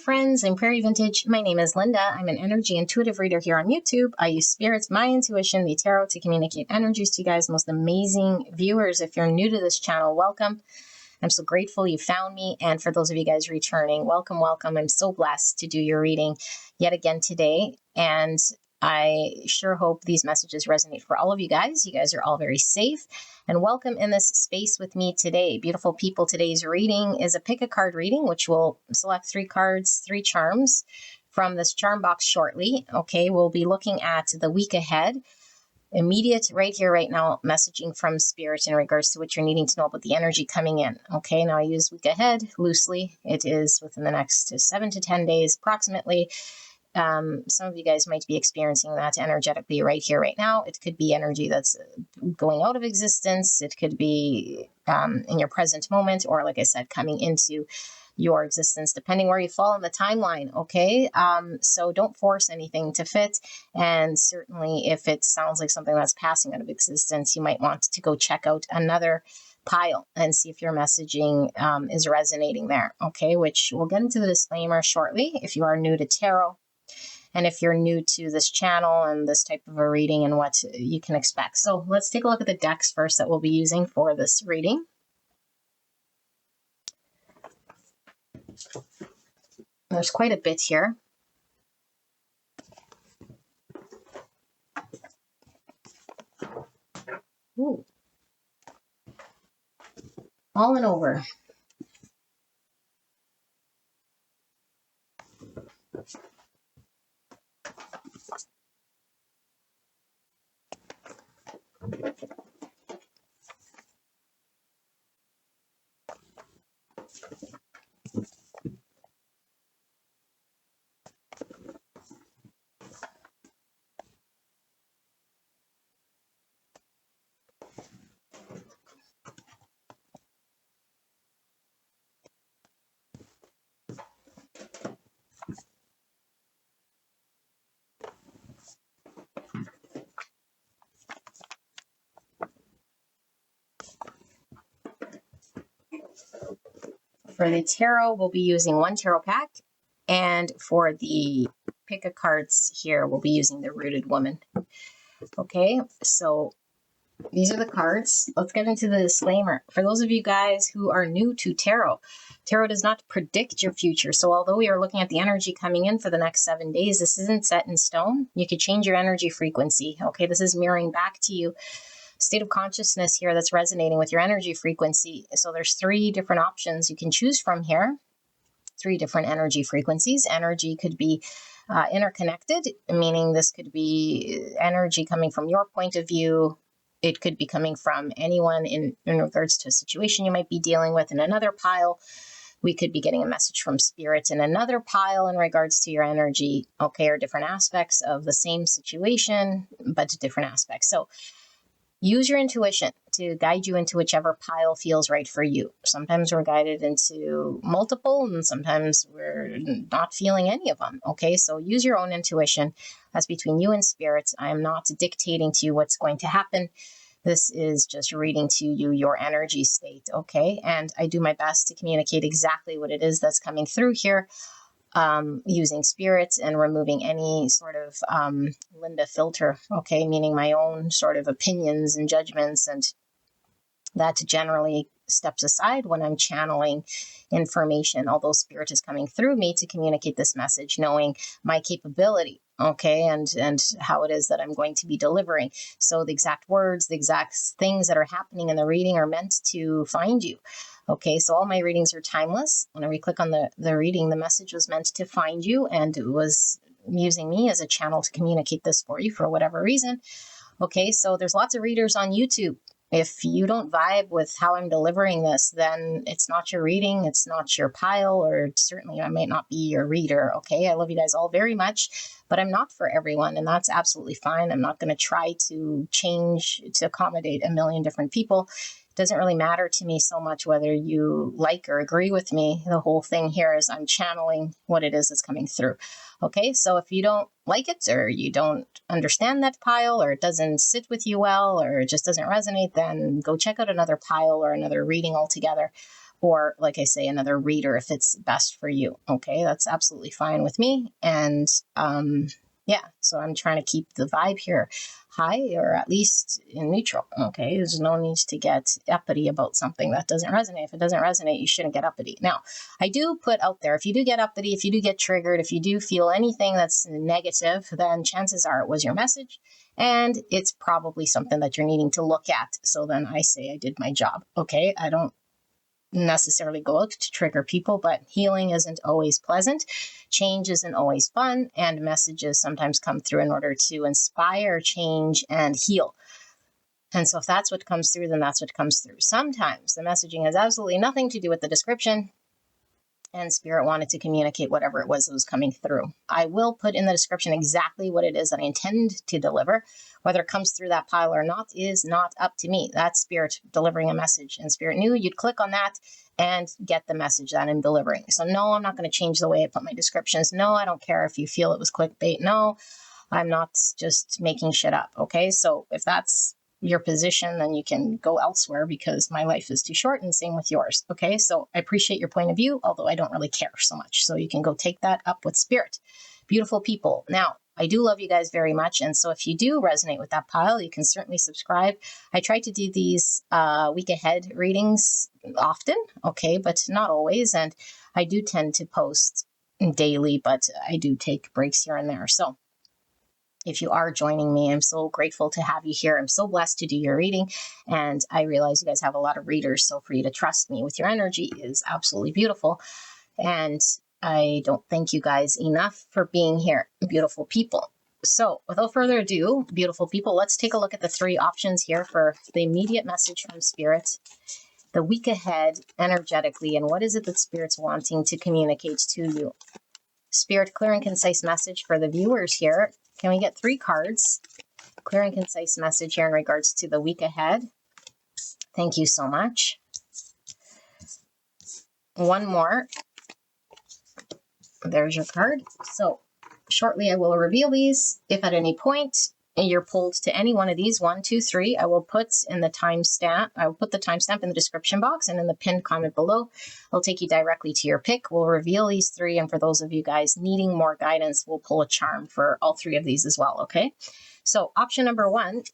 friends. I'm Prairie Vintage. My name is Linda. I'm an energy intuitive reader here on YouTube. I use spirits, my intuition, the tarot to communicate energies to you guys, most amazing viewers. If you're new to this channel, welcome. I'm so grateful you found me. And for those of you guys returning, welcome, welcome. I'm so blessed to do your reading yet again today. And I sure hope these messages resonate for all of you guys. You guys are all very safe and welcome in this space with me today. Beautiful people, today's reading is a pick a card reading, which will select 3 cards, 3 charms from this charm box shortly. Okay, we'll be looking at the week ahead. Immediate, right here, right now, messaging from Spirit in regards to what you're needing to know about the energy coming in. Okay, now I use week ahead loosely. It is within the next 7 to 10 days approximately. Some of you guys might be experiencing that energetically right here, right now. It could be energy that's going out of existence. It could be in your present moment, or like I said, coming into your existence, depending where you fall in the timeline. Okay. So don't force anything to fit. And certainly if it sounds like something that's passing out of existence, you might want to go check out another pile and see if your messaging is resonating there. Okay. Which we'll get into the disclaimer shortly if you are new to tarot. And if you're new to this channel and this type of a reading and what you can expect. So let's take a look at the decks first that we'll be using for this reading. There's quite a bit here. Ooh. All and over. For the tarot, we'll be using 1 tarot pack. And for the pick a cards here, we'll be using the Rooted Woman. Okay, so these are the cards. Let's get into the disclaimer. For those of you guys who are new to tarot, tarot does not predict your future. So although we are looking at the energy coming in for the next 7 days, this isn't set in stone. You could change your energy frequency. Okay, this is mirroring back to you. State of consciousness here that's resonating with your energy frequency. So there's 3 different options you can choose from here. 3 different energy frequencies. Energy could be interconnected, meaning this could be energy coming from your point of view. It could be coming from anyone in regards to a situation you might be dealing with in another pile. We could be getting a message from Spirit in another pile in regards to your energy, okay, or different aspects of the same situation, but different aspects. So use your intuition to guide you into whichever pile feels right for you. Sometimes we're guided into multiple, and sometimes we're not feeling any of them. Okay, so use your own intuition. That's between you and Spirit. I am not dictating to you what's going to happen. This is just reading to you your energy state. Okay, and I do my best to communicate exactly what it is that's coming through here. Using Spirit and removing any sort of Linda filter, okay, meaning my own sort of opinions and judgments, and that generally steps aside when I'm channeling information, although Spirit is coming through me to communicate this message, knowing my capability, okay, and how it is that I'm going to be delivering. So the exact words, the exact things that are happening in the reading are meant to find you. Okay, so all my readings are timeless. Whenever you click on the reading, the message was meant to find you, and it was using me as a channel to communicate this for you for whatever reason. Okay, so there's lots of readers on YouTube. If you don't vibe with how I'm delivering this, then it's not your reading, it's not your pile, or certainly I might not be your reader. Okay, I love you guys all very much, but I'm not for everyone, and that's absolutely fine. I'm not going to try to change to accommodate a million different people. Doesn't really matter to me so much whether you like or agree with me. The whole thing here is I'm channeling what it is that's coming through. Okay, so if you don't like it, or you don't understand that pile, or it doesn't sit with you well, or it just doesn't resonate, then go check out another pile or another reading altogether. or like I say, another reader if it's best for you. Okay, that's absolutely fine with me. And yeah, so I'm trying to keep the vibe here high, or at least in neutral. Okay, there's no need to get uppity about something that doesn't resonate. If it doesn't resonate, you shouldn't get uppity. Now, I do put out there, if you do get uppity, if you do get triggered, if you do feel anything that's negative, then chances are it was your message, and it's probably something that you're needing to look at. So then I say I did my job. Okay, I don't necessarily go out to trigger people, but healing isn't always pleasant. Change isn't always fun, and messages sometimes come through in order to inspire change and heal. And so if that's what comes through, then that's what comes through. Sometimes the messaging has absolutely nothing to do with the description, and Spirit wanted to communicate whatever it was that was coming through. I will put in the description exactly what it is that I intend to deliver. Whether it comes through that pile or not is not up to me. That's Spirit delivering a message, and Spirit knew you'd click on that and get the message that I'm delivering. So no, I'm not going to change the way I put my descriptions. No, I don't care if you feel it was clickbait. No, I'm not just making shit up. Okay, so if that's your position, then you can go elsewhere, because my life is too short, and same with yours. Okay, so I appreciate your point of view, although I don't really care so much. So you can go take that up with Spirit. Beautiful people. Now, I do love you guys very much, and so if you do resonate with that pile, you can certainly subscribe. I try to do these week ahead readings often, okay, but not always, and I do tend to post daily, but I do take breaks here and there. So if you are joining me, I'm so grateful to have you here. I'm so blessed to do your reading, and I realize you guys have a lot of readers, so for you to trust me with your energy is absolutely beautiful. And I don't thank you guys enough for being here, beautiful people. So without further ado, beautiful people, let's take a look at the three options here for the immediate message from Spirit, the week ahead energetically, and what is it that Spirit's wanting to communicate to you. Spirit, clear and concise message for the viewers here. Can we get 3 cards? Clear and concise message here in regards to the week ahead. Thank you so much. One more. There's your card. So shortly I will reveal these. If at any point you're pulled to any one of these, 1, 2, 3, I will put in the timestamp. I will put the timestamp in the description box and in the pinned comment below. I'll take you directly to your pick. We'll reveal these 3, and for those of you guys needing more guidance, we'll pull a charm for all 3 of these as well. Okay. So option number 1,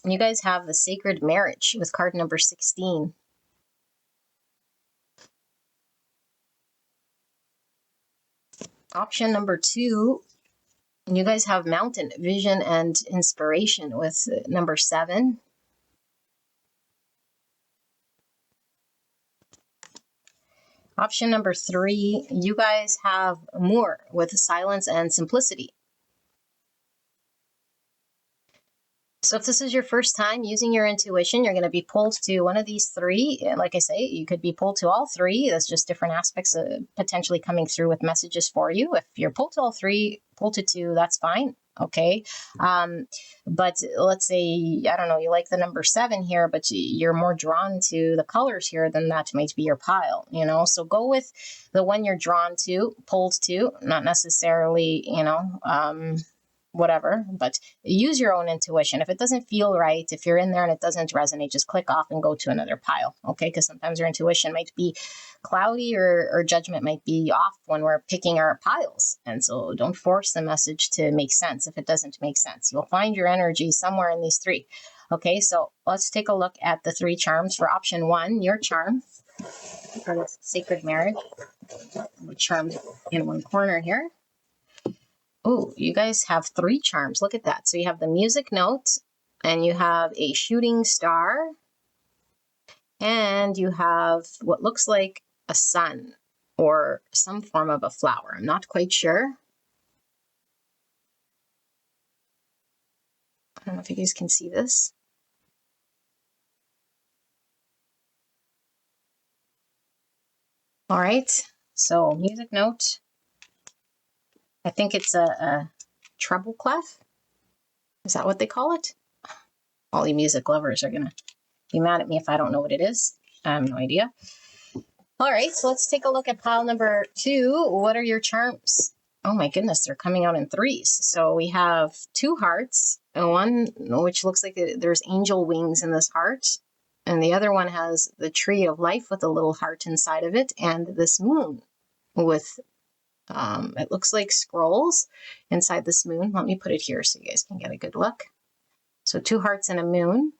you guys have the Sacred Marriage with card number 16. Option number 2, you guys have Mountain, Vision and Inspiration with number 7. Option number 3, you guys have Moor with Silence and Simplicity. So if this is your first time using your intuition, you're going to be pulled to one of these 3. Like I say, you could be pulled to all 3. That's just different aspects of potentially coming through with messages for you. If you're pulled to all 3, pulled to 2, that's fine. Okay. But let's say, I don't know, you like the number 7 here, but you're more drawn to the colors here, then that might be your pile, you know? So go with the one you're drawn to, pulled to, not necessarily, you know, whatever, but use your own intuition. If it doesn't feel right, if you're in there and it doesn't resonate, just click off and go to another pile. Okay. Because sometimes your intuition might be cloudy, or judgment might be off when we're picking our piles. And so don't force the message to make sense if it doesn't make sense. You'll find your energy somewhere in these 3. Okay. So let's take a look at the 3 charms for option 1, your charm for the Sacred Marriage. We're charmed in one corner here. Oh, you guys have 3 charms. Look at that. So you have the music note, and you have a shooting star, and you have what looks like a sun or some form of a flower. I'm not quite sure. I don't know if you guys can see this. All right. So music note. I think it's a treble clef. Is that what they call it? All you music lovers are going to be mad at me if I don't know what it is. I have no idea. All right, so let's take a look at pile number 2. What are your charms? Oh my goodness, they're coming out in 3s. So we have 2 hearts, and one which looks like there's angel wings in this heart. And the other one has the tree of life with a little heart inside of it, and this moon with, it looks like scrolls inside this moon. Let me put it here so you guys can get a good look. So 2 hearts and a moon.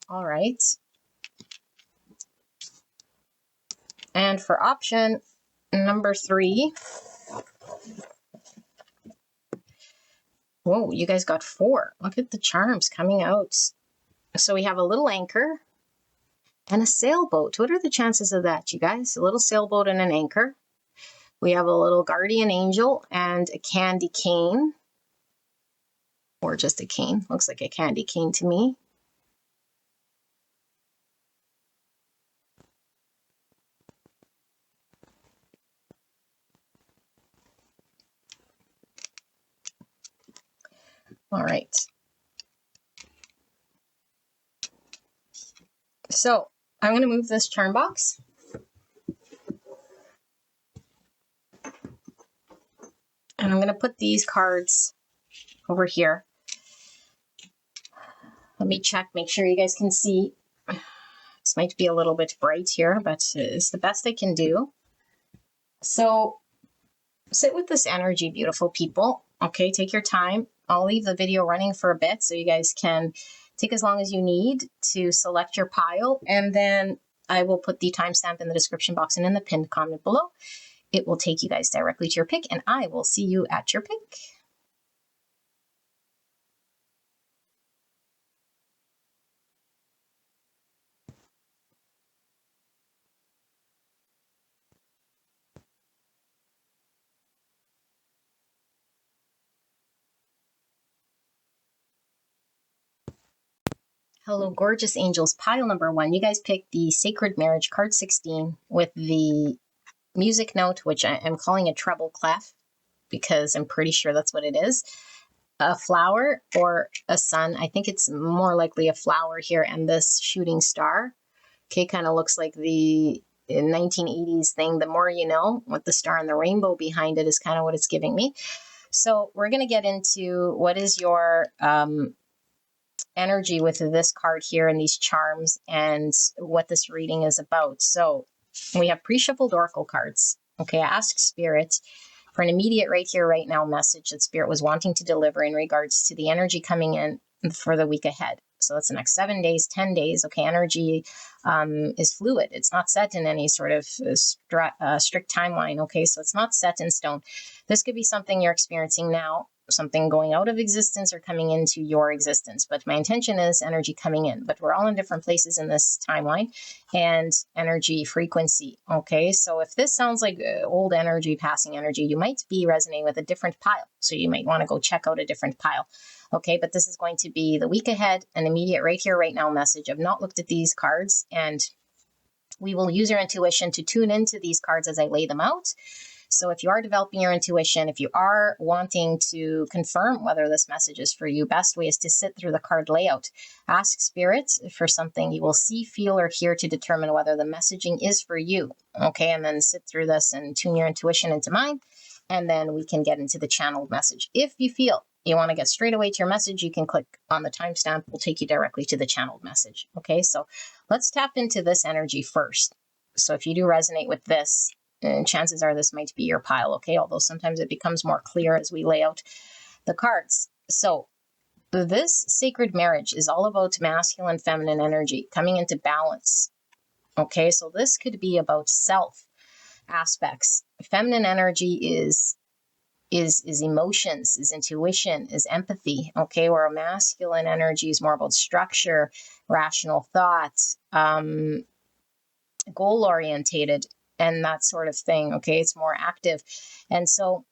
All right. And for option number 3, whoa, you guys got 4. Look at the charms coming out. So we have a little anchor and a sailboat. What are the chances of that, you guys? A little sailboat and an anchor. We have a little guardian angel and a candy cane. Or just a cane. Looks like a candy cane to me. All right. So I'm going to move this charm box. And I'm going to put these cards over here. Let me check, make sure you guys can see. This might be a little bit bright here, but it's the best I can do. So sit with this energy, beautiful people. Okay, take your time. I'll leave the video running for a bit so you guys can take as long as you need to select your pile. And then I will put the timestamp in the description box and in the pinned comment below. It will take you guys directly to your pick, and I will see you at your pick. Hello, gorgeous angels. Pile number 1. You guys picked the Sacred Marriage, card 16, with the music note, which I am calling a treble clef because I'm pretty sure that's what it is. A flower or a sun. I think it's more likely a flower here, and this shooting star. Okay, kind of looks like the 1980s thing, The More You Know, with the star and the rainbow behind it is kind of what it's giving me. So we're going to get into what is your energy with this card here and these charms and what this reading is about. So we have pre-shuffled oracle cards. Okay, ask Spirit for an immediate right here, right now message that Spirit was wanting to deliver in regards to the energy coming in for the week ahead. So that's the next 7 days, 10 days. Okay, energy is fluid. It's not set in any sort of strict timeline. Okay, so it's not set in stone. This could be something you're experiencing now, something going out of existence or coming into your existence. But my intention is energy coming in. But we're all in different places in this timeline and energy frequency. Okay, so if this sounds like old energy, passing energy, you might be resonating with a different pile. So you might want to go check out a different pile. Okay, but this is going to be the week ahead, an immediate right here, right now message. I've not looked at these cards, and we will use your intuition to tune into these cards as I lay them out. So if you are developing your intuition, if you are wanting to confirm whether this message is for you, best way is to sit through the card layout. Ask Spirit for something you will see, feel, or hear to determine whether the messaging is for you. Okay, and then sit through this and tune your intuition into mine, and then we can get into the channeled message. If you feel you want to get straight away to your message, you can click on the timestamp. We'll take you directly to the channeled message. Okay, so let's tap into this energy first. So if you do resonate with this, and chances are this might be your pile, okay? Although sometimes it becomes more clear as we lay out the cards. So this sacred marriage is all about masculine, feminine energy coming into balance. Okay, so this could be about self aspects. Feminine energy is emotions, is intuition, is empathy. Okay, where a masculine energy is more about structure, rational thought, goal orientated, and that sort of thing. Okay, it's more active. And so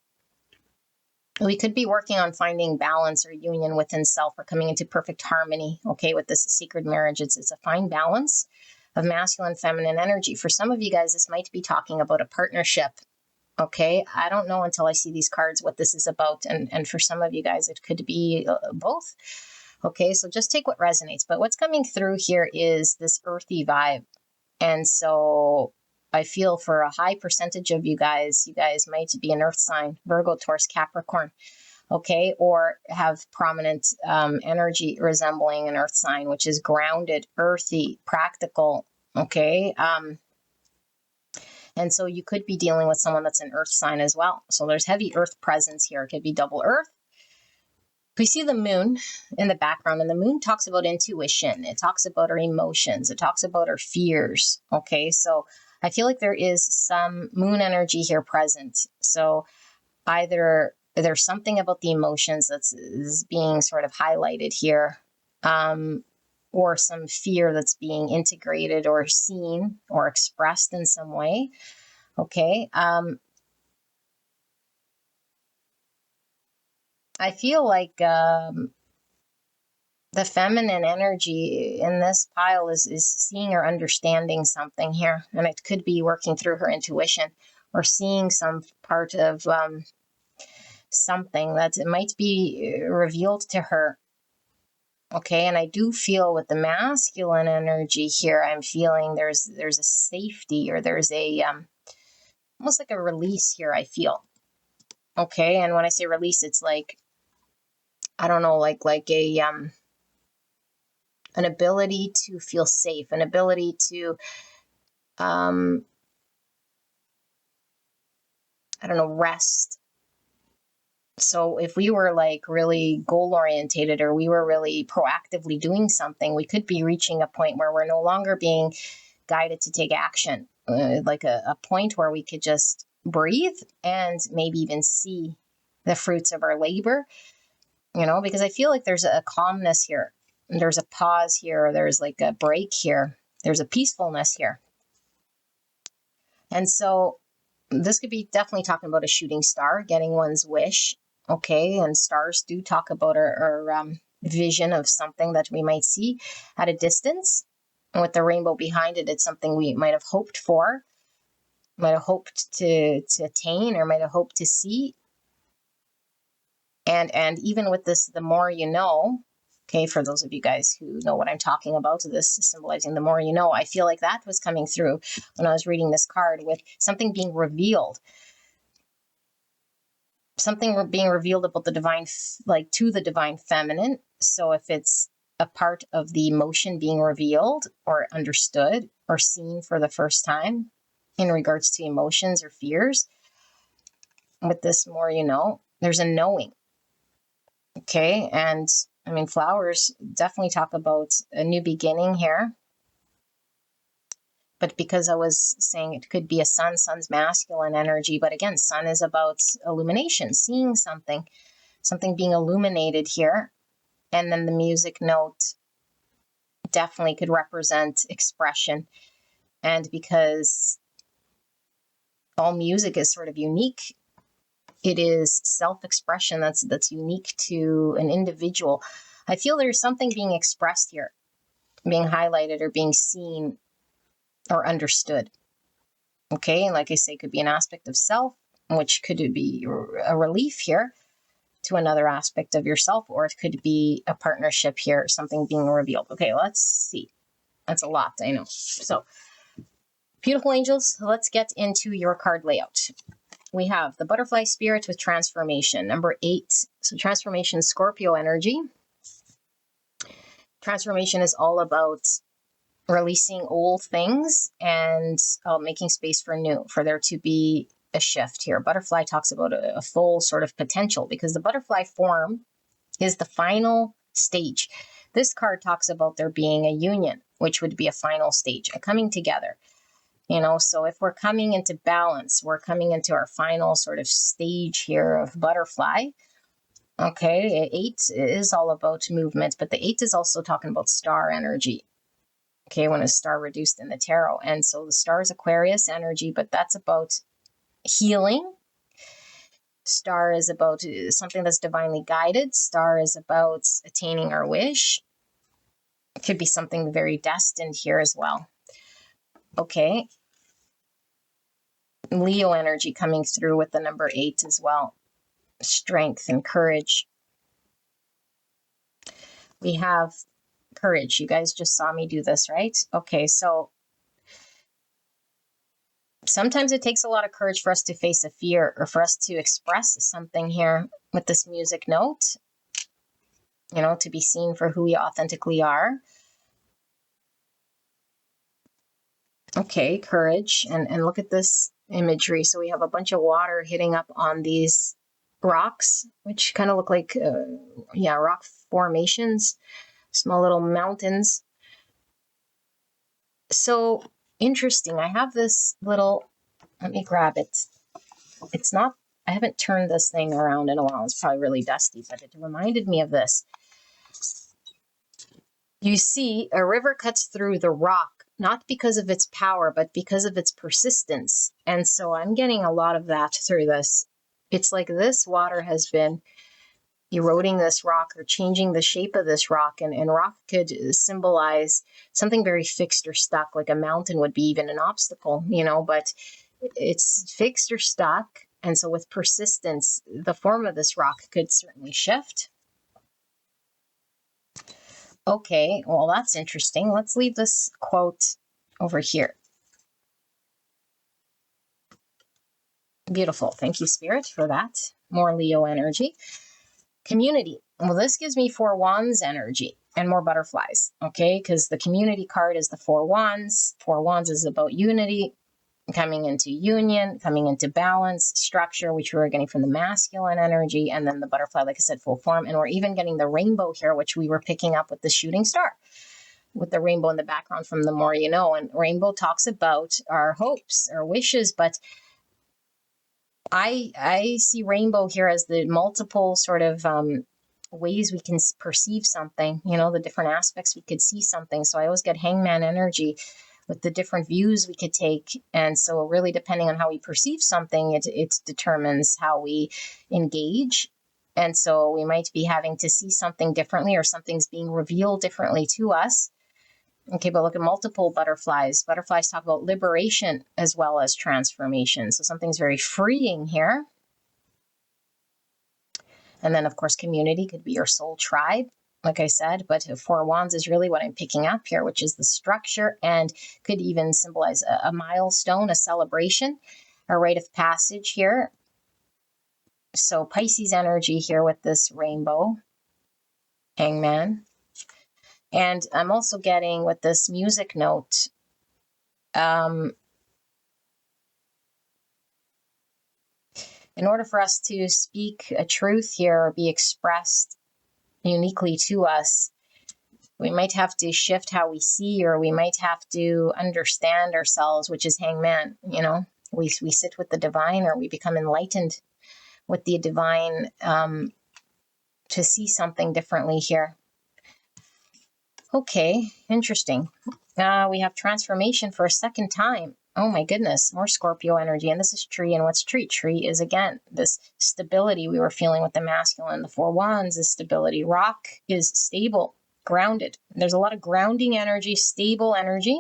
we could be working on finding balance or union within self, or coming into perfect harmony. Okay, with this sacred marriage, it's a fine balance of masculine, feminine energy. For some of you guys, this might be talking about a partnership. Okay, I don't know until I see these cards what this is about. And for some of you guys, it could be both. Okay, so just take what resonates. But what's coming through here is this earthy vibe. And so I feel for a high percentage of you guys might be an earth sign, Virgo, Taurus, Capricorn, okay, or have prominent energy resembling an earth sign, which is grounded, earthy, practical, okay. And so you could be dealing with someone that's an earth sign as well. So there's heavy earth presence here. It could be double earth. We see the moon in the background, and the moon talks about intuition. It talks about our emotions. It talks about our fears. Okay, so I feel like there is some moon energy here present. So either there's something about the emotions that's is being sort of highlighted here, or some fear that's being integrated or seen or expressed in some way. Okay. I feel like the feminine energy in this pile is seeing or understanding something here. And it could be working through her intuition or seeing some part of something that it might be revealed to her. Okay, and I do feel with the masculine energy here, I'm feeling there's a safety, or there's a almost like a release here, I feel. Okay, and when I say release, it's like, I don't know, like a an ability to feel safe, an ability to I don't know, rest. So if we were like really goal orientated, or we were really proactively doing something, we could be reaching a point where we're no longer being guided to take action, like a point where we could just breathe and maybe even see the fruits of our labor, because I feel like there's a calmness here. There's a pause here. There's like a break here. There's a peacefulness here. And so this could be definitely talking about a shooting star, getting one's wish. Okay. And stars do talk about our vision of something that we might see at a distance. And with the rainbow behind it, it's something we might have hoped for, might have hoped to attain, or might have hoped to see. And even with this, the more you know, okay, for those of you guys who know what I'm talking about, this symbolizing the more you know, I feel like that was coming through when I was reading this card, with something being revealed. Something being revealed about the divine, like to the divine feminine. So if it's a part of the emotion being revealed or understood or seen for the first time in regards to emotions or fears, with this more you know, there's a knowing. Okay. And I mean, flowers definitely talk about a new beginning here. But because I was saying it could be a sun's masculine energy. But again, sun is about illumination, seeing something being illuminated here. And then the music note definitely could represent expression. And because all music is sort of unique, it is self-expression that's unique to an individual. I feel there's something being expressed here, being highlighted or being seen or understood. Okay, and like I say, it could be an aspect of self, which could be a relief here to another aspect of yourself, or it could be a partnership here, something being revealed. Okay, let's see. That's a lot, I know. So, beautiful angels, let's get into your card layout. We have the butterfly spirit with transformation, number 8. So transformation, Scorpio energy. Transformation is all about releasing old things and making space for new, for there to be a shift here. Butterfly talks about a full sort of potential, because the butterfly form is the final stage. This card talks about there being a union, which would be a final stage, a coming together. So if we're coming into balance, we're coming into our final sort of stage here of butterfly. Okay, 8 is all about movement, but the 8 is also talking about star energy. Okay, when a star reduced in the tarot. And so the star is Aquarius energy, but that's about healing. Star is about something that's divinely guided. Star is about attaining our wish. It could be something very destined here as well. Okay. Leo energy coming through with the number 8 as well. Strength and courage. We have courage. You guys just saw me do this, right? Okay, so Sometimes it takes a lot of courage for us to face a fear or for us to express something here with this music note, to be seen for who we authentically are. Okay, courage. And look at this imagery. So we have a bunch of water hitting up on these rocks, which kind of look like, rock formations, small little mountains. So interesting. I have this little, let me grab it. It's not, I haven't turned this thing around in a while. It's probably really dusty, but it reminded me of this. You see, a river cuts through the rock, not because of its power, but because of its persistence. And so I'm getting a lot of that through this. It's like this water has been eroding this rock or changing the shape of this rock. And rock could symbolize something very fixed or stuck, like a mountain would be even an obstacle, but it's fixed or stuck. And so with persistence, the form of this rock could certainly shift. Okay, well, that's interesting. Let's leave this quote over here. Beautiful. Thank you, Spirit, for that. More Leo energy. Community. Well, this gives me 4 Wands energy and more butterflies, okay? Because the community card is the 4 Wands. 4 Wands is about unity, coming into union, coming into balance, structure, which we were getting from the masculine energy, and then the butterfly, like I said, full form. And we're even getting the rainbow here, which we were picking up with the shooting star, with the rainbow in the background from The More You Know. And rainbow talks about our hopes, our wishes, but I see rainbow here as the multiple sort of ways we can perceive something, the different aspects we could see something. So I always get hangman energy with the different views we could take. And so really depending on how we perceive something, it determines how we engage. And so we might be having to see something differently, or something's being revealed differently to us. Okay, but look at multiple butterflies. Butterflies talk about liberation as well as transformation. So something's very freeing here. And then, of course, community could be your soul tribe, like I said. But 4 Wands is really what I'm picking up here, which is the structure, and could even symbolize a milestone, a celebration, a rite of passage here. So Pisces energy here with this rainbow, hangman. And I'm also getting with this music note, in order for us to speak a truth here or be expressed uniquely to us, we might have to shift how we see, or we might have to understand ourselves, which is hangman. We sit with the divine, or we become enlightened with the divine to see something differently here. Okay, interesting. We have transformation for a second time. Oh my goodness, more Scorpio energy. And this is tree. And what's tree? Tree is, again, this stability we were feeling with the masculine. The 4 Wands is stability. Rock is stable, grounded. There's a lot of grounding energy, stable energy.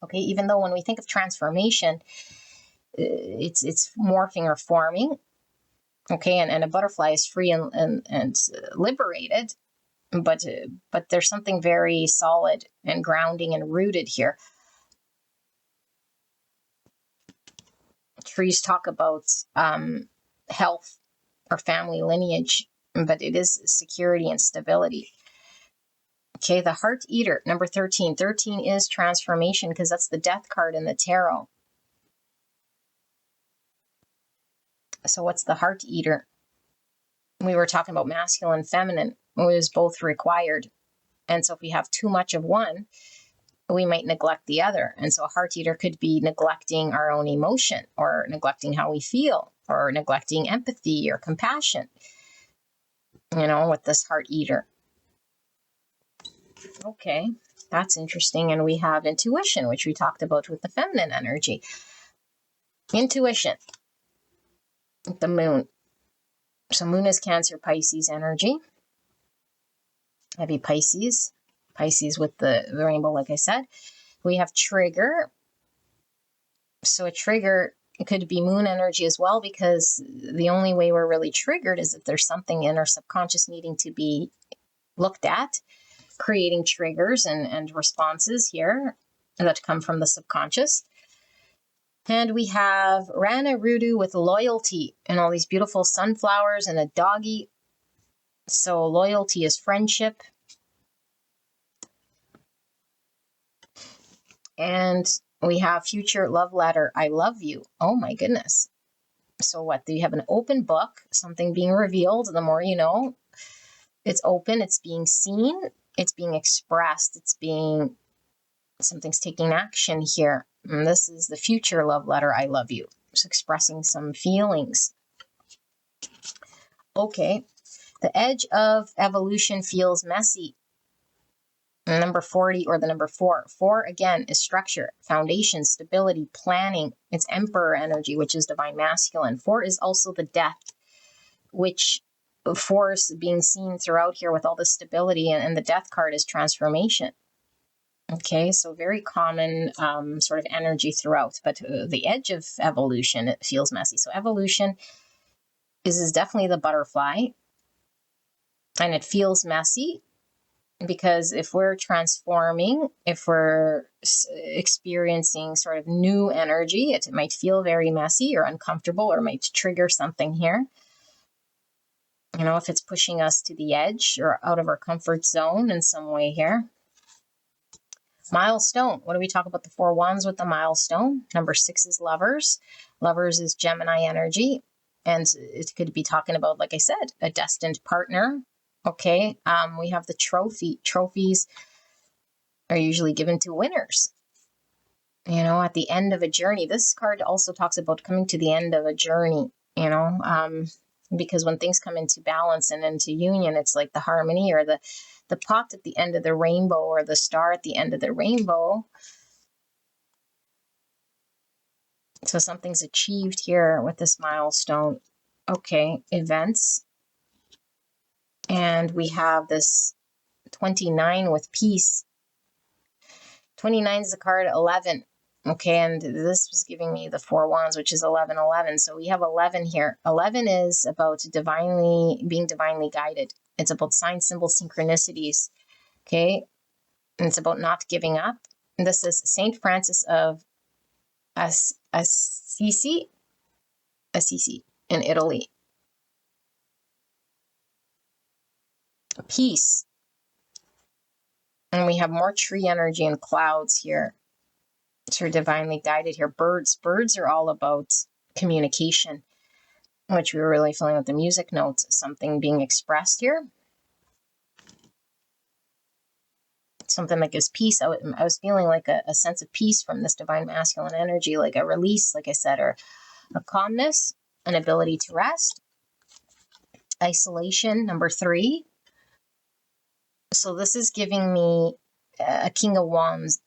Okay, even though when we think of transformation, it's morphing or forming. Okay, and a butterfly is free and liberated. But there's something very solid and grounding and rooted here. Trees talk about health or family lineage, but it is security and stability. Okay, the Heart Eater, number 13. 13 is transformation, because that's the death card in the tarot. So what's the Heart Eater? We were talking about masculine, feminine. It was both required. And so if we have too much of one, we might neglect the other. And so a heart eater could be neglecting our own emotion, or neglecting how we feel, or neglecting empathy or compassion, with this heart eater. Okay, that's interesting. And we have intuition, which we talked about with the feminine energy. Intuition, the moon. So moon is Cancer, Pisces energy. Heavy Pisces with the rainbow, like I said. We have trigger. So a trigger, it could be moon energy as well, because the only way we're really triggered is if there's something in our subconscious needing to be looked at, creating triggers and responses here that come from the subconscious. And we have Rana Rudu with loyalty and all these beautiful sunflowers and a doggy. So loyalty is friendship. And we have future love letter, I love you. Oh my goodness. So what? Do you have an open book, something being revealed? The more you know, it's open, it's being seen, it's being expressed, something's taking action here. And this is the future love letter, I love you. It's expressing some feelings. Okay. The edge of evolution feels messy. Number 40 or the number 4. 4 again is structure, foundation, stability, planning. It's emperor energy, which is divine masculine. 4 is also the death, which force being seen throughout here with all the stability, and the death card is transformation. Okay, so very common sort of energy throughout, but the edge of evolution, it feels messy. So evolution is definitely the butterfly, and it feels messy. Because if we're transforming, if we're experiencing sort of new energy, it might feel very messy or uncomfortable or might trigger something here. You know, if it's pushing us to the edge or out of our comfort zone in some way here. Milestone. What do we talk about the 4 wands with the milestone? Number 6 is lovers. Lovers is Gemini energy. And it could be talking about, like I said, a destined partner. Okay. We have the trophy. Trophies are usually given to winners. You know, at the end of a journey. This card also talks about coming to the end of a journey, you know, because when things come into balance and into union, it's like the harmony or the pot at the end of the rainbow or the star at the end of the rainbow. So something's achieved here with this milestone. Okay, events. And we have this 29 with peace. 29 is the card 11. Okay, and this was giving me the 4 wands, which is 11, 11. So we have 11 here. 11 is about being divinely guided. It's about sign, symbol, synchronicities. Okay, and it's about not giving up. And this is Saint Francis of Assisi in Italy. Peace. And we have more tree energy and clouds here. So divinely guided here. Birds are all about communication, which we were really feeling with the music notes, something being expressed here. Something that gives peace. I was feeling like a sense of peace from this divine masculine energy, like a release, like I said, or a calmness, an ability to rest. Isolation, number 3. So this is giving me a King of Wands,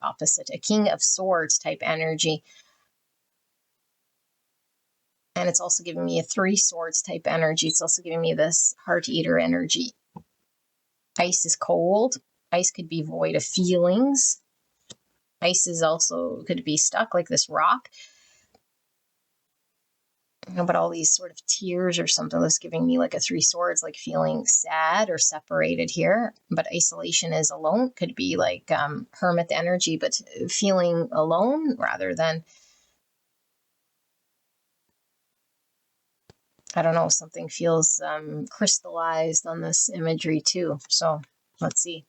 opposite, a King of Swords type energy. And it's also giving me a 3 Swords type energy. It's also giving me this Heart Eater energy. Ice is cold. Ice could be void of feelings. Ice is also could be stuck like this rock. You know, but all these sort of tears or something that's giving me like a 3 Swords, like feeling sad or separated here. But isolation is alone. Could be like hermit energy, but feeling alone rather than, I don't know, something feels crystallized on this imagery too. So let's see.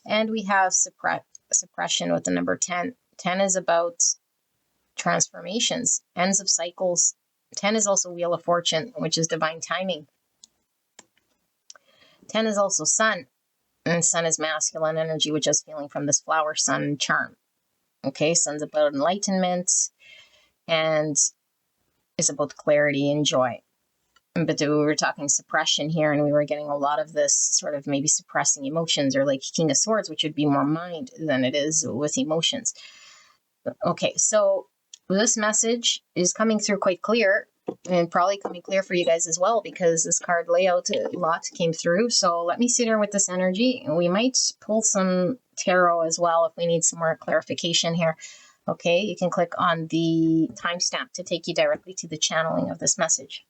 And we have suppression with the number 10. 10 is about transformations, ends of cycles. 10 is also Wheel of Fortune, which is divine timing. 10 is also Sun, and Sun is masculine energy, which is feeling from this flower sun charm. Okay, Sun's about enlightenment and is about clarity and joy. But we were talking suppression here, and we were getting a lot of this sort of maybe suppressing emotions, or like King of Swords, which would be more mind than it is with emotions. Okay, so this message is coming through quite clear, and probably coming clear for you guys as well, because this card layout a lot came through. So let me sit here with this energy, and we might pull some tarot as well if we need some more clarification here. Okay, you can click on the timestamp to take you directly to the channeling of this message.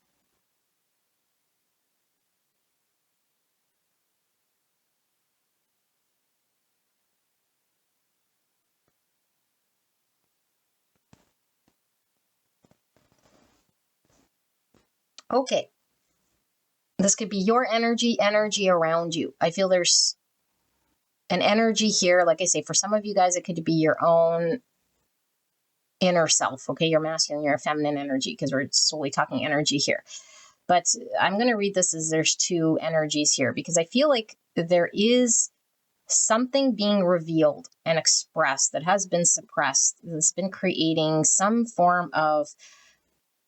Okay. This could be your energy around you. I feel there's an energy here. Like I say, for some of you guys, it could be your own inner self, okay? Your masculine, your feminine energy, because we're solely talking energy here. But I'm going to read this as there's two energies here, because I feel like there is something being revealed and expressed that has been suppressed, that's been creating some form of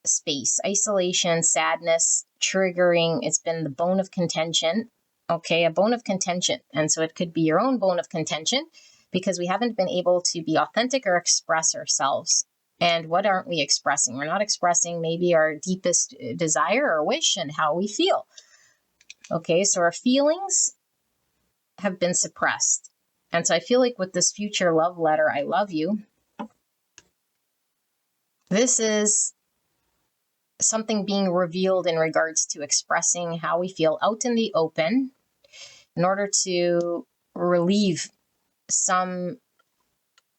space, isolation, sadness, triggering. It's been the bone of contention. Okay, a bone of contention. And so it could be your own bone of contention because we haven't been able to be authentic or express ourselves. And what aren't we expressing? We're not expressing maybe our deepest desire or wish and how we feel. Okay, so our feelings have been suppressed. And so I feel like with this future love letter, I love you, this is something being revealed in regards to expressing how we feel out in the open in order to relieve some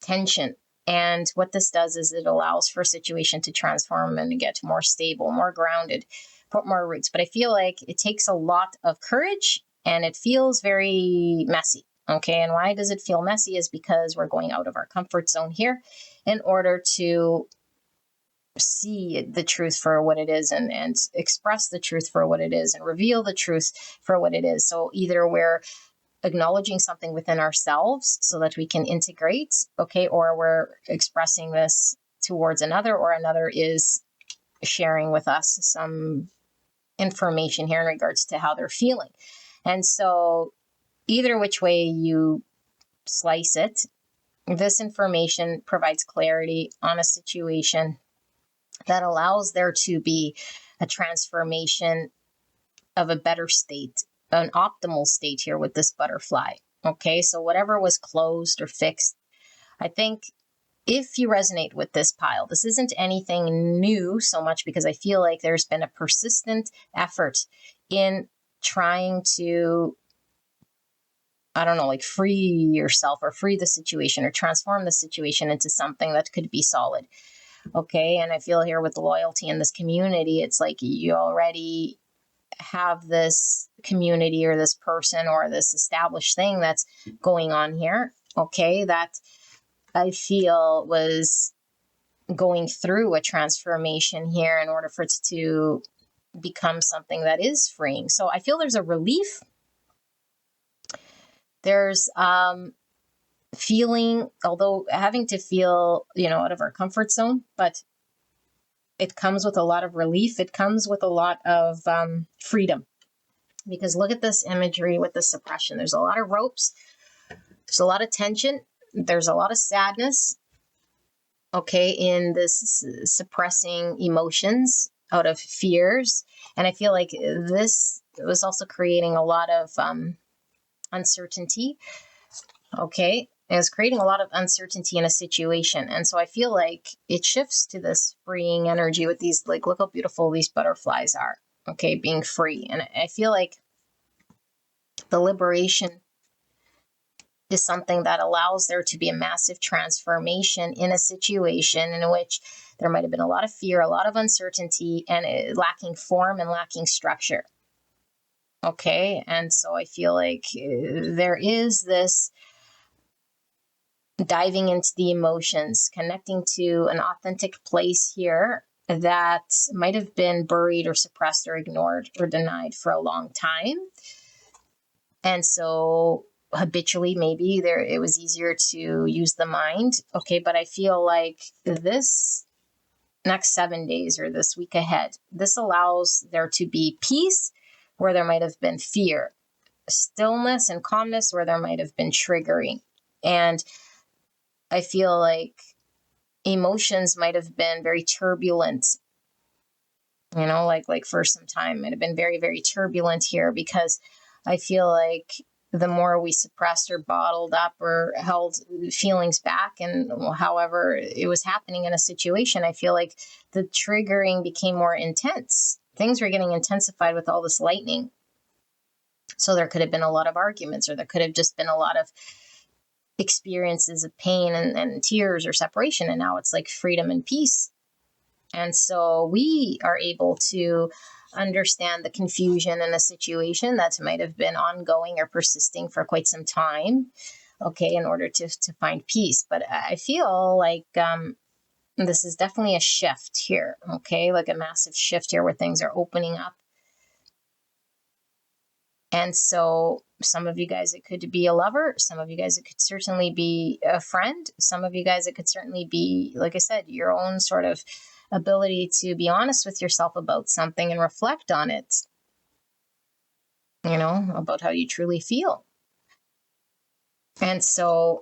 tension. And what this does is it allows for a situation to transform and to get more stable, more grounded, put more roots. But I feel like it takes a lot of courage and it feels very messy. Okay, and why does it feel messy is because we're going out of our comfort zone here in order to see the truth for what it is and express the truth for what it is and reveal the truth for what it is. So either we're acknowledging something within ourselves so that we can integrate, okay, or we're expressing this towards another, or another is sharing with us some information here in regards to how they're feeling. And so either which way you slice it, this information provides clarity on a situation that allows there to be a transformation of a better state, an optimal state here with this butterfly. Okay, so whatever was closed or fixed, I think if you resonate with this pile, this isn't anything new so much because I feel like there's been a persistent effort in trying to, I don't know, like free yourself or free the situation or transform the situation into something that could be solid. Okay, and I feel here with the loyalty in this community, it's like you already have this community or this person or this established thing that's going on here, okay, that I feel was going through a transformation here in order for it to become something that is freeing. So I feel there's a relief. There's feeling, although having to feel, out of our comfort zone, but it comes with a lot of relief. It comes with a lot of freedom. Because look at this imagery with the suppression. There's a lot of ropes. There's a lot of tension. There's a lot of sadness, okay, in this suppressing emotions out of fears. And I feel like this was also creating a lot of uncertainty, okay? It was creating a lot of uncertainty in a situation. And so I feel like it shifts to this freeing energy with these, like, look how beautiful these butterflies are, okay, being free. And I feel like the liberation is something that allows there to be a massive transformation in a situation in which there might have been a lot of fear, a lot of uncertainty, and lacking form and lacking structure. Okay, and so I feel like there is this diving into the emotions, connecting to an authentic place here that might have been buried or suppressed or ignored or denied for a long time. And so habitually, maybe it was easier to use the mind. Okay, but I feel like this next 7 days or this week ahead, this allows there to be peace where there might have been fear, stillness and calmness where there might have been triggering. And I feel like emotions might have been very turbulent, like for some time might have been very, very turbulent here, because I feel like the more we suppressed or bottled up or held feelings back, and however it was happening in a situation, I feel like the triggering became more intense. Things were getting intensified with all this lightning. So there could have been a lot of arguments, or there could have just been a lot of experiences of pain and tears or separation. And now it's like freedom and peace. And so we are able to understand the confusion in a situation that might have been ongoing or persisting for quite some time, okay, in order to find peace. But I feel like this is definitely a shift here, okay, like a massive shift here where things are opening up. And so some of you guys, it could be a lover. Some of you guys, it could certainly be a friend. Some of you guys, it could certainly be, like I said, your own sort of ability to be honest with yourself about something and reflect on it, you know, about how you truly feel. And so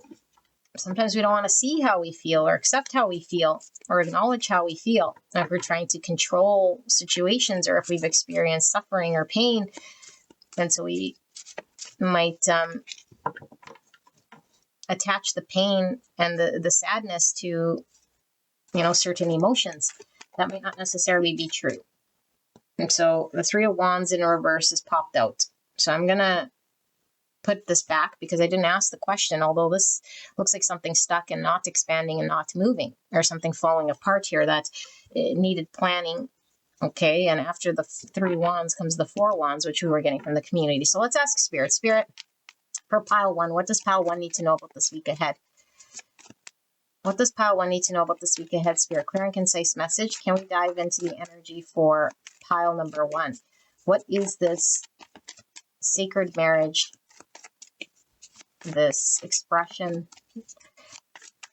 sometimes we don't want to see how we feel or accept how we feel or acknowledge how we feel. If we're trying to control situations or if we've experienced suffering or pain, and so we might attach the pain and the sadness to, you know, certain emotions. That might not necessarily be true. And so the Three of Wands in reverse is popped out. So I'm going to put this back because I didn't ask the question, although this looks like something stuck and not expanding and not moving, or something falling apart here that needed planning. Okay, and after the Three Wands comes the Four Wands, which we were getting from the community. So let's ask Spirit. Spirit, for pile one, what does pile one need to know about this week ahead? What does pile one need to know about this week ahead, Spirit? Clear and concise message. Can we dive into the energy for pile number one? What is this sacred marriage, this expression,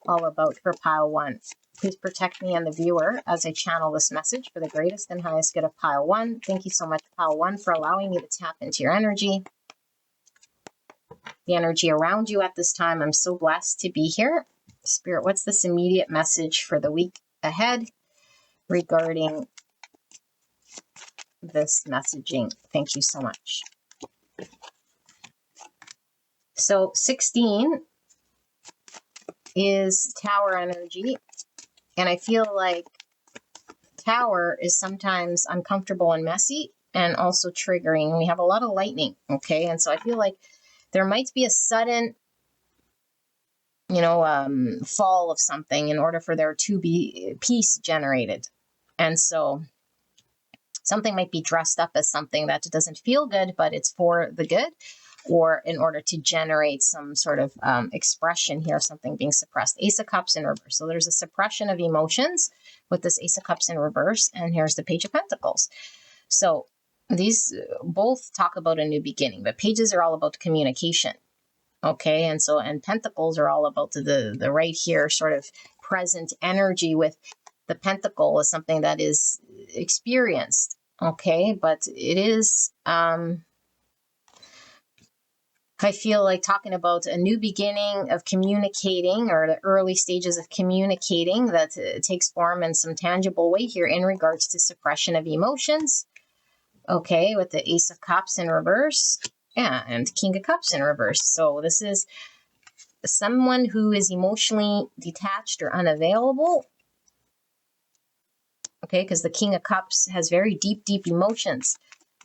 all about for pile one? Please protect me and the viewer as I channel this message for the greatest and highest good of pile one. Thank you so much, pile one, for allowing me to tap into your energy, the energy around you at this time. I'm so blessed to be here. Spirit, what's this immediate message for the week ahead regarding this messaging? Thank you so much. So 16 is Tower energy. And I feel like Tower is sometimes uncomfortable and messy and also triggering. We have a lot of lightning, okay? And so I feel like there might be a sudden, you know, fall of something in order for there to be peace generated. And so something might be dressed up as something that doesn't feel good, but it's for the good, or in order to generate some sort of expression here, something being suppressed. Ace of Cups in reverse. So there's a suppression of emotions with this Ace of Cups in reverse, and here's the Page of Pentacles. So these both talk about a new beginning, but pages are all about communication. Okay, and so, and Pentacles are all about the right here sort of present energy, with the Pentacle is something that is experienced. Okay, but it is, I feel like talking about a new beginning of communicating, or the early stages of communicating that takes form in some tangible way here in regards to suppression of emotions. Okay, with the Ace of Cups in reverse. Yeah, and King of Cups in reverse. So this is someone who is emotionally detached or unavailable. Okay, because the King of Cups has very deep, deep emotions.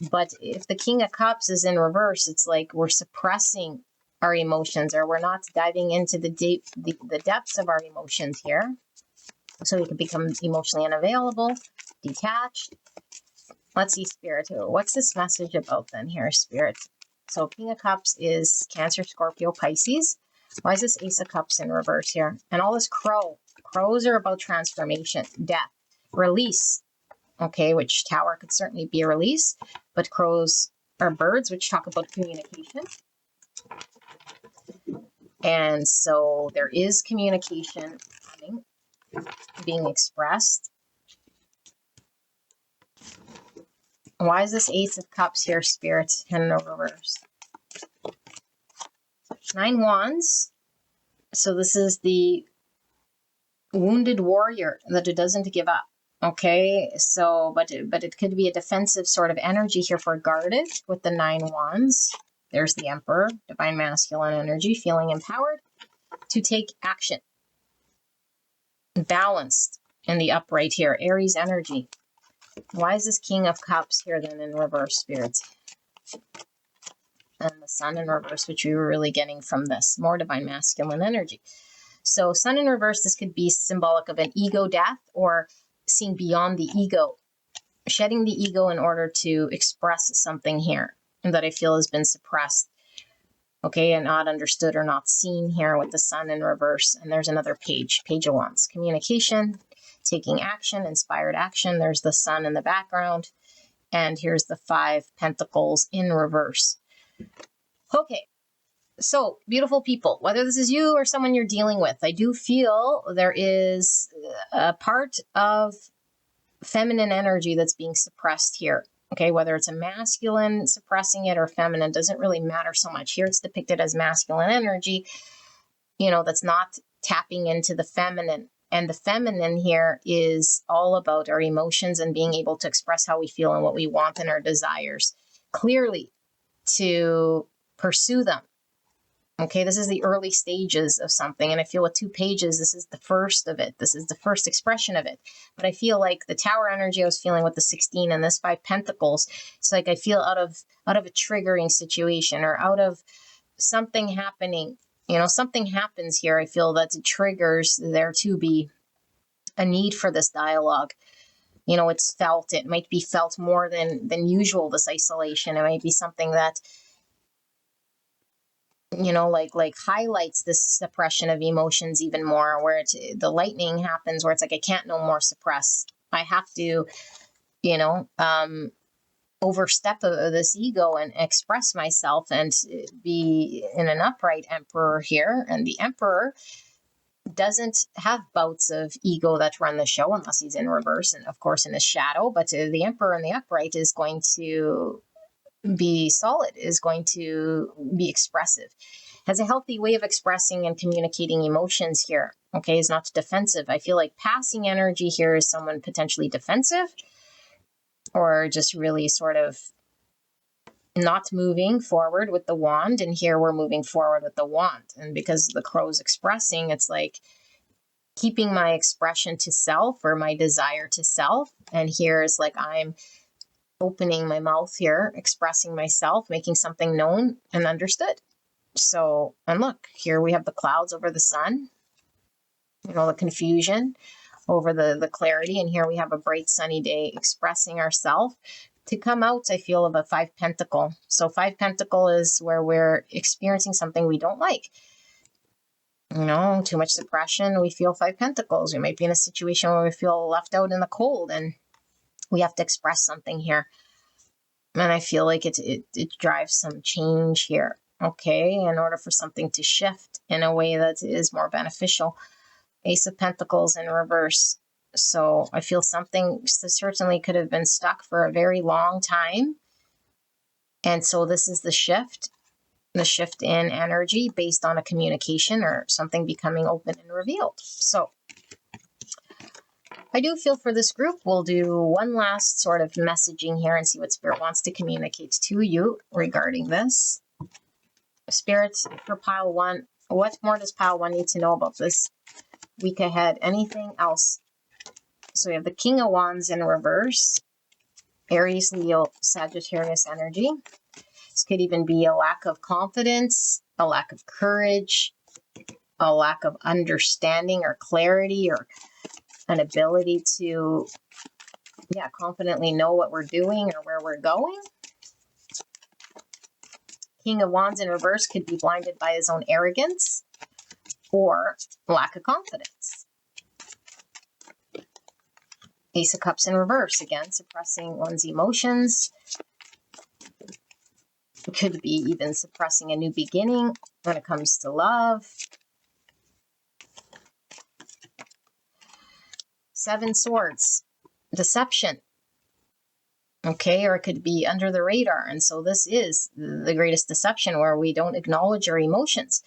But if the King of Cups is in reverse, it's like we're suppressing our emotions, or we're not diving into the depths of our emotions here. So we can become emotionally unavailable, detached. Let's see, Spirit. What's this message about then here, Spirit? So King of Cups is Cancer, Scorpio, Pisces. Why is this Ace of Cups in reverse here? And all this crow. Crows are about transformation, death, release. Okay, which Tower could certainly be a release. But crows are birds, which talk about communication. And so there is communication coming, being expressed. Why is this Ace of Cups here, Spirit, in reverse? 9 Wands. So this is the wounded warrior that doesn't give up. Okay, so, but it could be a defensive sort of energy here for guarded with the 9 Wands. There's the Emperor, divine masculine energy, feeling empowered to take action. Balanced in the upright here, Aries energy. Why is this King of Cups here then in reverse, Spirits? And the Sun in reverse, which we were really getting from this, more divine masculine energy. So Sun in reverse, this could be symbolic of an ego death, or seeing beyond the ego, shedding the ego in order to express something here that I feel has been suppressed. Okay, and not understood or not seen here with the sun in reverse. And there's another page, Page of Wands. Communication, taking action, inspired action. There's the sun in the background. And here's the 5 Pentacles in reverse. Okay, so beautiful people, whether this is you or someone you're dealing with, I do feel there is a part of feminine energy that's being suppressed here. Okay, whether it's a masculine suppressing it or feminine, doesn't really matter so much. Here it's depicted as masculine energy, you know, that's not tapping into the feminine. And the feminine here is all about our emotions and being able to express how we feel and what we want and our desires clearly to pursue them. Okay, this is the early stages of something. And I feel with 2 pages, this is the first of it. This is the first expression of it. But I feel like the Tower energy I was feeling with the 16 and this 5 Pentacles, it's like I feel out of a triggering situation or out of something happening. You know, something happens here. I feel that it triggers there to be a need for this dialogue. You know, it's felt. It might be felt more than usual, this isolation. It might be something that, you know, like highlights this suppression of emotions even more, where the lightning happens, where it's like, I can't no more suppress. I have to, you know, overstep this ego and express myself and be in an upright emperor here. And the emperor doesn't have bouts of ego that run the show unless he's in reverse and of course in his shadow. But the emperor in the upright is going to be solid, is going to be expressive, has a healthy way of expressing and communicating emotions here. Okay, is not defensive. I feel like passing energy here is someone potentially defensive or just really sort of not moving forward with the wand. And here we're moving forward with the wand. And because the crow's expressing, it's like keeping my expression to self or my desire to self. And here is like I'm opening my mouth here, expressing myself, making something known and understood. So, and look, here we have the clouds over the sun, you know, the confusion over the clarity. And here we have a bright sunny day expressing ourselves to come out, I feel, of a 5 Pentacle. So 5 Pentacle is where we're experiencing something we don't like. You know, too much suppression, we feel 5 Pentacles. We might be in a situation where we feel left out in the cold and we have to express something here. And I feel like it drives some change here, okay, in order for something to shift in a way that is more beneficial. Ace of Pentacles in reverse. So I feel something certainly could have been stuck for a very long time. And so this is the shift in energy based on a communication or something becoming open and revealed. So I do feel for this group, we'll do one last sort of messaging here and see what Spirit wants to communicate to you regarding this. Spirit, for pile 1, what more does pile 1 need to know about this week ahead? Anything else? So we have the King of Wands in reverse, Aries, Leo, Sagittarius energy. This could even be a lack of confidence, a lack of courage, a lack of understanding or clarity or an ability to, confidently know what we're doing or where we're going. King of Wands in reverse could be blinded by his own arrogance or lack of confidence. Ace of Cups in reverse, again, suppressing one's emotions. It could be even suppressing a new beginning when it comes to love. 7 Swords, deception. Okay, or it could be under the radar. And so this is the greatest deception, where we don't acknowledge our emotions.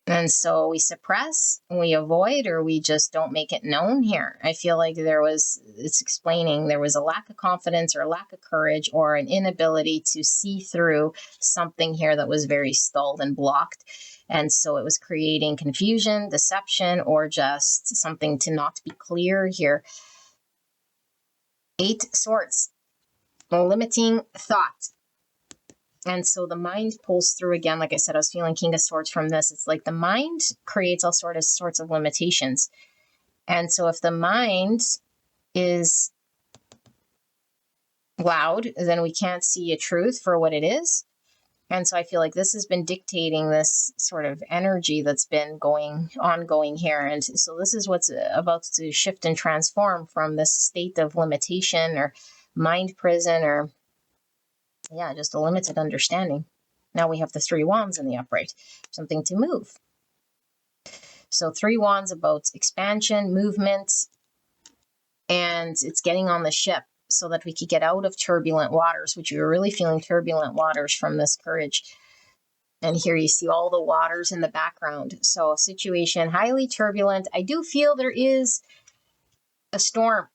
And so we suppress, we avoid, or we just don't make it known here. I feel like it's explaining there was a lack of confidence or a lack of courage or an inability to see through something here that was very stalled and blocked. And so it was creating confusion, deception, or just something to not be clear here. 8 Swords, limiting thought. And so the mind pulls through again. Like I said, I was feeling King of Swords from this. It's like the mind creates all sorts of limitations. And so if the mind is loud, then we can't see a truth for what it is. And so I feel like this has been dictating this sort of energy that's been ongoing here. And so this is what's about to shift and transform from this state of limitation or mind prison or, yeah, just a limited understanding. Now we have the 3 wands in the upright, something to move. So 3 wands about expansion, movement, and it's getting on the ship so that we could get out of turbulent waters, which we were really feeling turbulent waters from this courage. And here you see all the waters in the background. So a situation highly turbulent. I do feel there is a storm,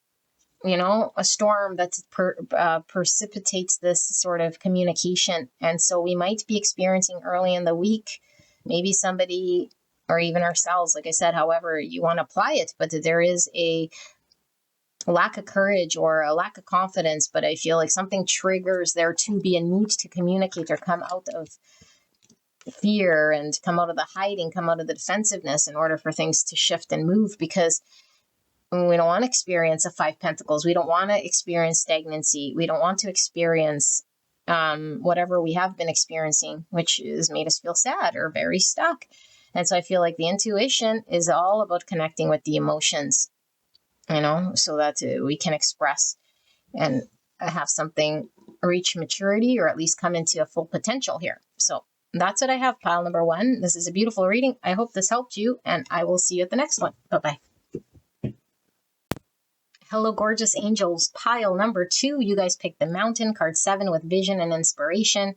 a storm that precipitates this sort of communication. And so we might be experiencing early in the week, maybe somebody or even ourselves, like I said, however you want to apply it, but there is a lack of courage or a lack of confidence. But I feel like something triggers there to be a need to communicate or come out of fear and come out of the hiding, come out of the defensiveness in order for things to shift and move, because we don't want to experience a 5 pentacles. We don't want to experience stagnancy. We don't want to experience whatever we have been experiencing, which has made us feel sad or very stuck. And so I feel like the intuition is all about connecting with the emotions, so that we can express and have something reach maturity or at least come into a full potential here. So that's what I have, pile number 1. This is a beautiful reading. I hope this helped you, and I will see you at the next one. Bye-bye. Hello, gorgeous angels. Pile number 2. You guys picked the Mountain, card 7 with vision and inspiration.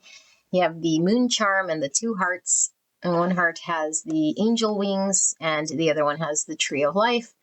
You have the moon charm and the 2 hearts. And one heart has the angel wings, and the other one has the tree of life.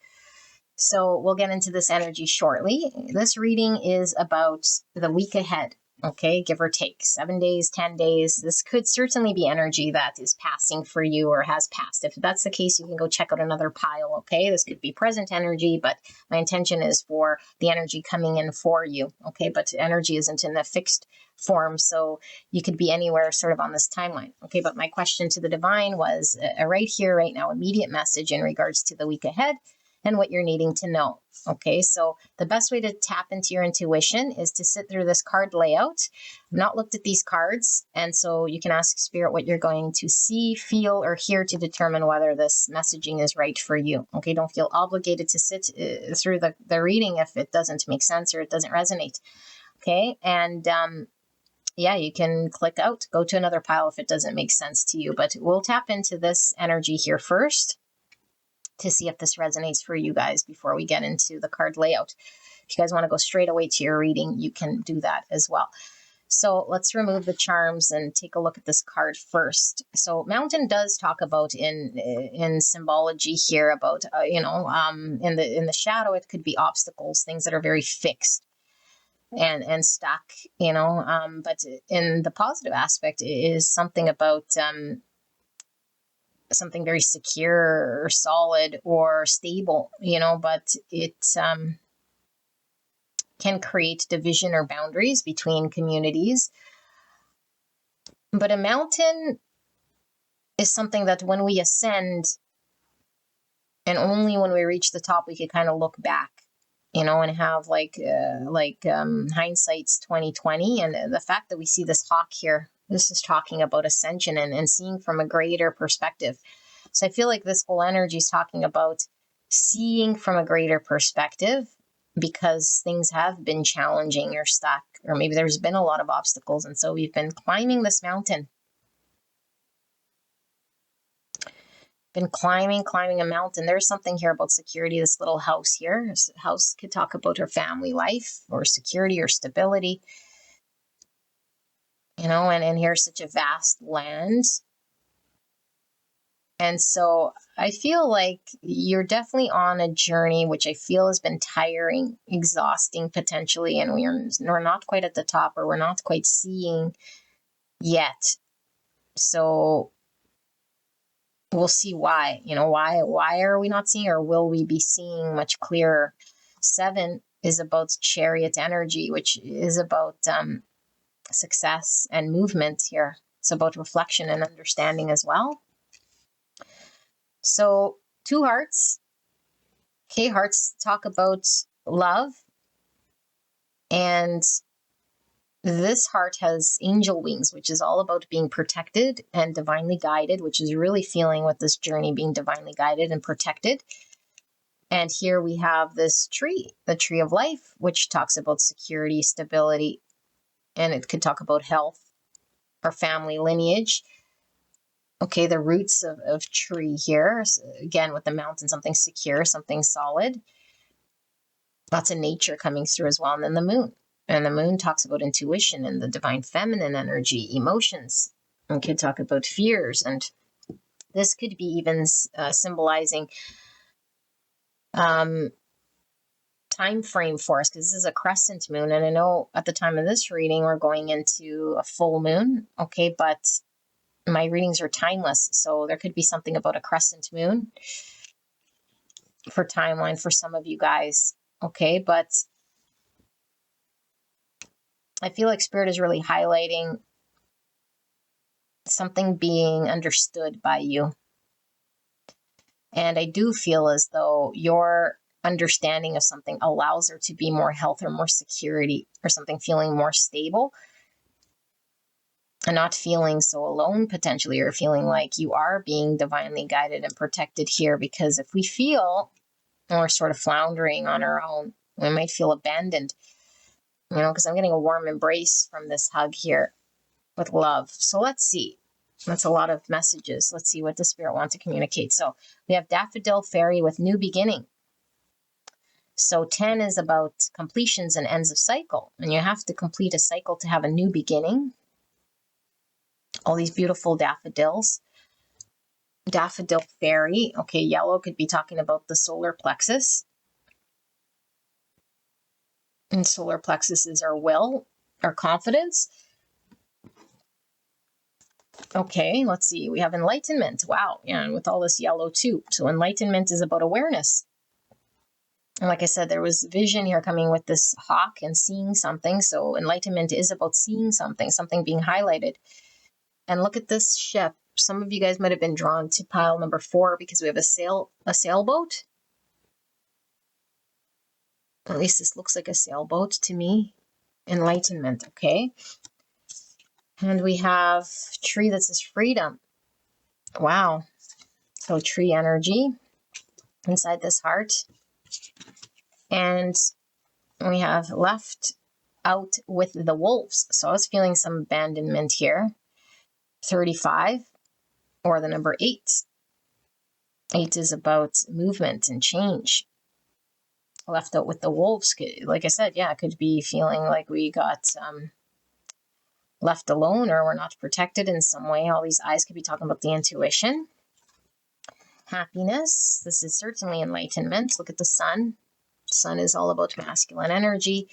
So we'll get into this energy shortly. This reading is about the week ahead. Okay, give or take 7 days, 10 days. This could certainly be energy that is passing for you or has passed. If that's the case, you can go check out another pile. Okay, this could be present energy, but my intention is for the energy coming in for you. Okay, but energy isn't in a fixed form, so you could be anywhere sort of on this timeline. Okay, but my question to the divine was right here, right now, immediate message in regards to the week ahead and what you're needing to know. Okay, so the best way to tap into your intuition is to sit through this card layout. I've not looked at these cards, and so you can ask Spirit what you're going to see, feel, or hear to determine whether this messaging is right for you. Okay, don't feel obligated to sit through the reading if it doesn't make sense or it doesn't resonate. Okay, and yeah, you can click out, go to another pile if it doesn't make sense to you, but we'll tap into this energy here first to see if this resonates for you guys before we get into the card layout. If you guys want to go straight away to your reading, you can do that as well. So let's remove the charms and take a look at this card first. So Mountain does talk about in symbology here about in the shadow, it could be obstacles, things that are very fixed and stuck, but in the positive aspect, it is something about something very secure or solid or stable, but it can create division or boundaries between communities. But a mountain is something that when we ascend, and only when we reach the top, we can kind of look back, and have hindsight's 2020. And the fact that we see this hawk here, this is talking about ascension and seeing from a greater perspective. So I feel like this whole energy is talking about seeing from a greater perspective, because things have been challenging or stuck, or maybe there's been a lot of obstacles. And so we've been climbing this mountain. Climbing a mountain. There's something here about security. This little house here. This house could talk about her family life or security or stability. And here's such a vast land. And so I feel like you're definitely on a journey, which I feel has been tiring, exhausting potentially, and we're not quite at the top, or we're not quite seeing yet. So we'll see why. Why are we not seeing, or will we be seeing much clearer? 7 is about chariot energy, which is about success and movement here. It's about reflection and understanding as well. So 2 hearts, Okay, hearts talk about love. And this heart has angel wings, which is all about being protected and divinely guided, which is really feeling with this journey being divinely guided and protected. And here we have this tree, the tree of life, which talks about security, stability, and it could talk about health or family lineage. Okay, the roots of tree here, so again, with the mountain, something secure, something solid. Lots of nature coming through as well. And then the moon. And the moon talks about intuition and the divine feminine energy, emotions. And could talk about fears. And this could be even symbolizing time frame for us, because this is a crescent moon. And I know at the time of this reading, we're going into a full moon. Okay, but my readings are timeless. So there could be something about a crescent moon for timeline for some of you guys. Okay, but I feel like Spirit is really highlighting something being understood by you. And I do feel as though your understanding of something allows there to be more health or more security or something feeling more stable and not feeling so alone potentially, or feeling like you are being divinely guided and protected here. Because if we feel we're sort of floundering on our own, we might feel abandoned, because I'm getting a warm embrace from this hug here with love. So let's see. That's a lot of messages. Let's see what the Spirit wants to communicate. So we have Daffodil Fairy with new beginning. So 10 is about completions and ends of cycle. And you have to complete a cycle to have a new beginning. All these beautiful daffodils. Daffodil Fairy. Okay, yellow could be talking about the solar plexus. And solar plexus is our will, our confidence. Okay, let's see. We have enlightenment. Wow. Yeah, and with all this yellow too. So enlightenment is about awareness. And like I said, there was vision here coming with this hawk and seeing something. So enlightenment is about seeing something, something being highlighted. And look at this ship. Some of you guys might have been drawn to pile number 4 because we have a sailboat. At least this looks like a sailboat to me. Enlightenment, okay? And we have tree that says freedom. Wow. So tree energy inside this heart. And we have left out with the wolves. So I was feeling some abandonment here. 35, or the number 8. 8 is about movement and change. Left out with the wolves. Like I said, yeah, it could be feeling like we got left alone or we're not protected in some way. All these eyes could be talking about the intuition. Happiness. This is certainly enlightenment. Look at the sun. The sun is all about masculine energy.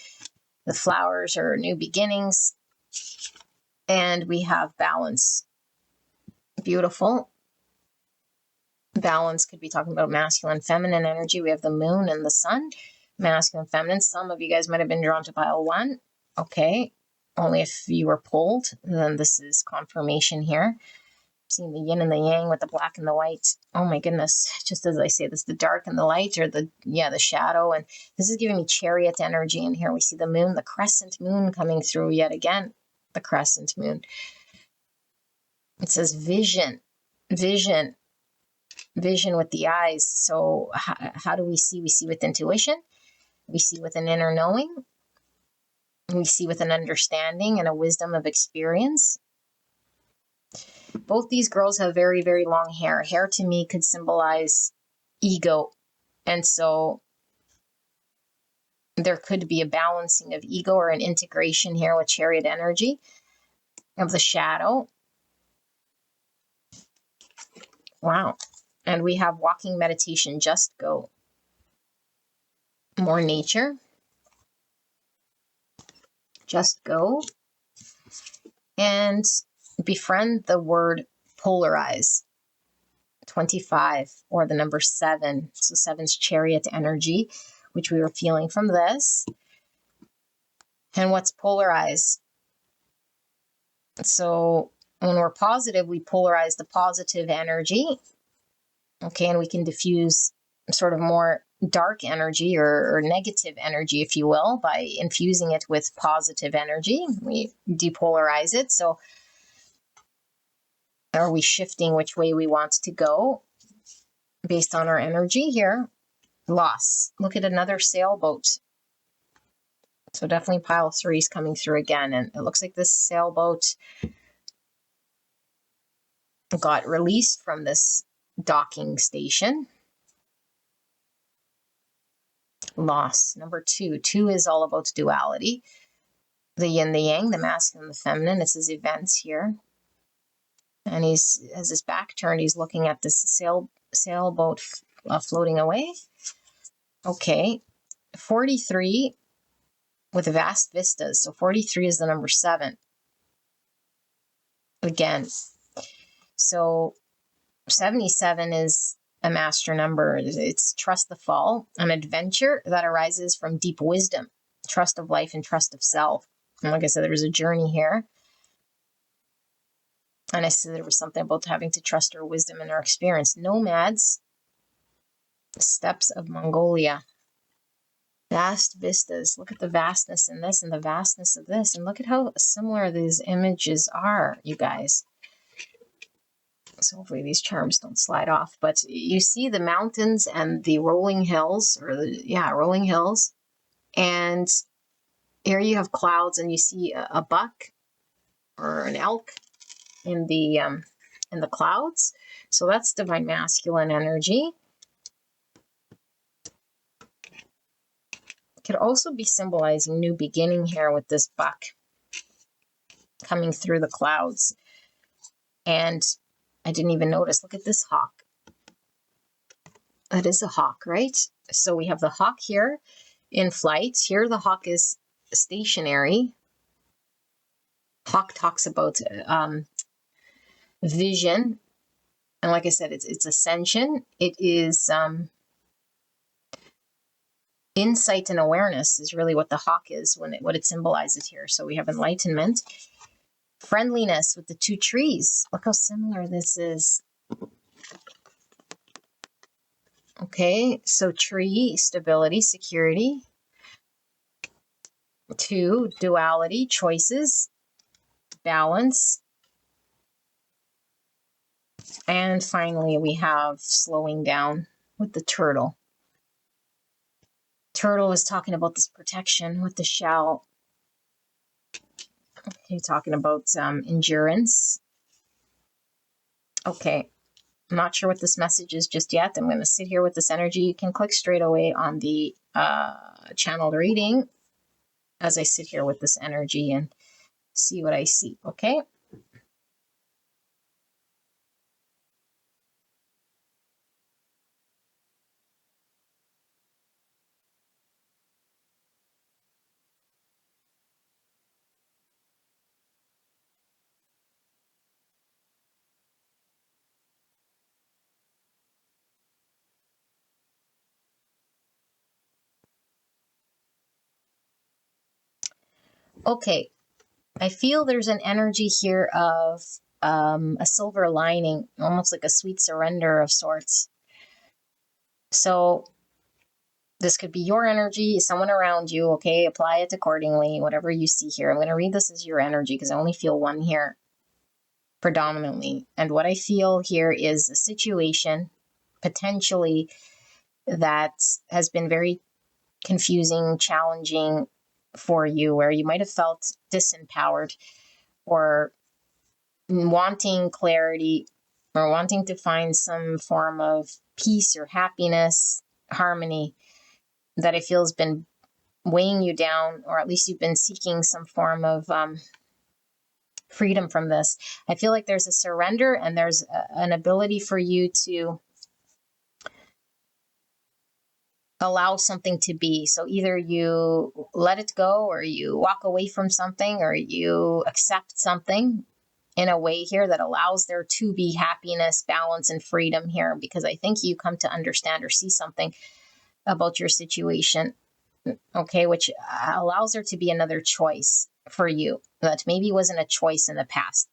The flowers are new beginnings. And we have balance. Beautiful. Balance could be talking about masculine, feminine energy. We have the moon and the sun. Masculine, feminine. Some of you guys might have been drawn to pile 1. Okay. Only if you were pulled, then this is confirmation here. Seeing the yin and the yang with the black and the white. Oh my goodness. Just as I say this, the dark and the light, or the shadow. And this is giving me chariot energy. And here we see the moon, the crescent moon coming through yet again. The crescent moon. It says vision, vision, vision with the eyes. So how do we see? We see with intuition. We see with an inner knowing. We see with an understanding and a wisdom of experience. Both these girls have very, very long hair. Hair to me could symbolize ego. And so there could be a balancing of ego or an integration here with chariot energy of the shadow. Wow. And we have walking meditation, just go. More nature. Just go. And befriend the word polarize. 25, or the number 7. So 7's chariot energy, which we were feeling from this. And what's polarize? So when we're positive, we polarize the positive energy. Okay, and we can diffuse sort of more dark energy or negative energy, if you will, by infusing it with positive energy. We depolarize it. So are we shifting which way we want to go based on our energy here? Loss. Look at another sailboat. So definitely pile 3 is coming through again. And it looks like this sailboat got released from this docking station. Loss. Number 2. 2 is all about duality. The yin, the yang, the masculine, the feminine. It's his events here. And he's, as his back turned, he's looking at this sailboat floating away. Okay. 43 with vast vistas. So 43 is the number 7. Again. So 77 is a master number. It's trust the fall, an adventure that arises from deep wisdom, trust of life and trust of self. And like I said, there was a journey here. And I said there was something about having to trust our wisdom and our experience. Nomads, steppes of Mongolia. Vast vistas. Look at the vastness in this and the vastness of this. And look at how similar these images are, you guys. So hopefully these charms don't slide off. But you see the mountains and the rolling hills, or rolling hills. And here you have clouds, and you see a buck or an elk in the clouds. So that's divine masculine energy. It could also be symbolizing new beginning here with this buck coming through the clouds. And I didn't even notice. Look at this hawk. That is a hawk, right? So we have the hawk here in flight. Here the hawk is stationary. Hawk talks about vision. And like I said, it's ascension. It is insight and awareness is really what the hawk is, what it symbolizes here. So we have enlightenment. Friendliness with the 2 trees. Look how similar this is. Okay, so tree, stability, security. 2, duality, choices, balance. And finally, we have slowing down with the turtle. Turtle is talking about this protection with the shell. Okay, talking about endurance. Okay, I'm not sure what this message is just yet. I'm going to sit here with this energy. You can click straight away on the channeled reading as I sit here with this energy and see what I see, okay? Okay, I feel there's an energy here of a silver lining, almost like a sweet surrender of sorts. So this could be your energy, someone around you, okay? Apply it accordingly, whatever you see here. I'm going to read this as your energy because I only feel one here predominantly. And what I feel here is a situation potentially that has been very confusing, challenging for you, where you might have felt disempowered or wanting clarity or wanting to find some form of peace or happiness, harmony that I feel has been weighing you down, or at least you've been seeking some form of freedom from this. I feel like there's a surrender and there's an ability for you to allow something to be. So either you let it go, or you walk away from something, or you accept something in a way here that allows there to be happiness, balance, and freedom here, because I think you come to understand or see something about your situation, okay, which allows there to be another choice for you that maybe wasn't a choice in the past.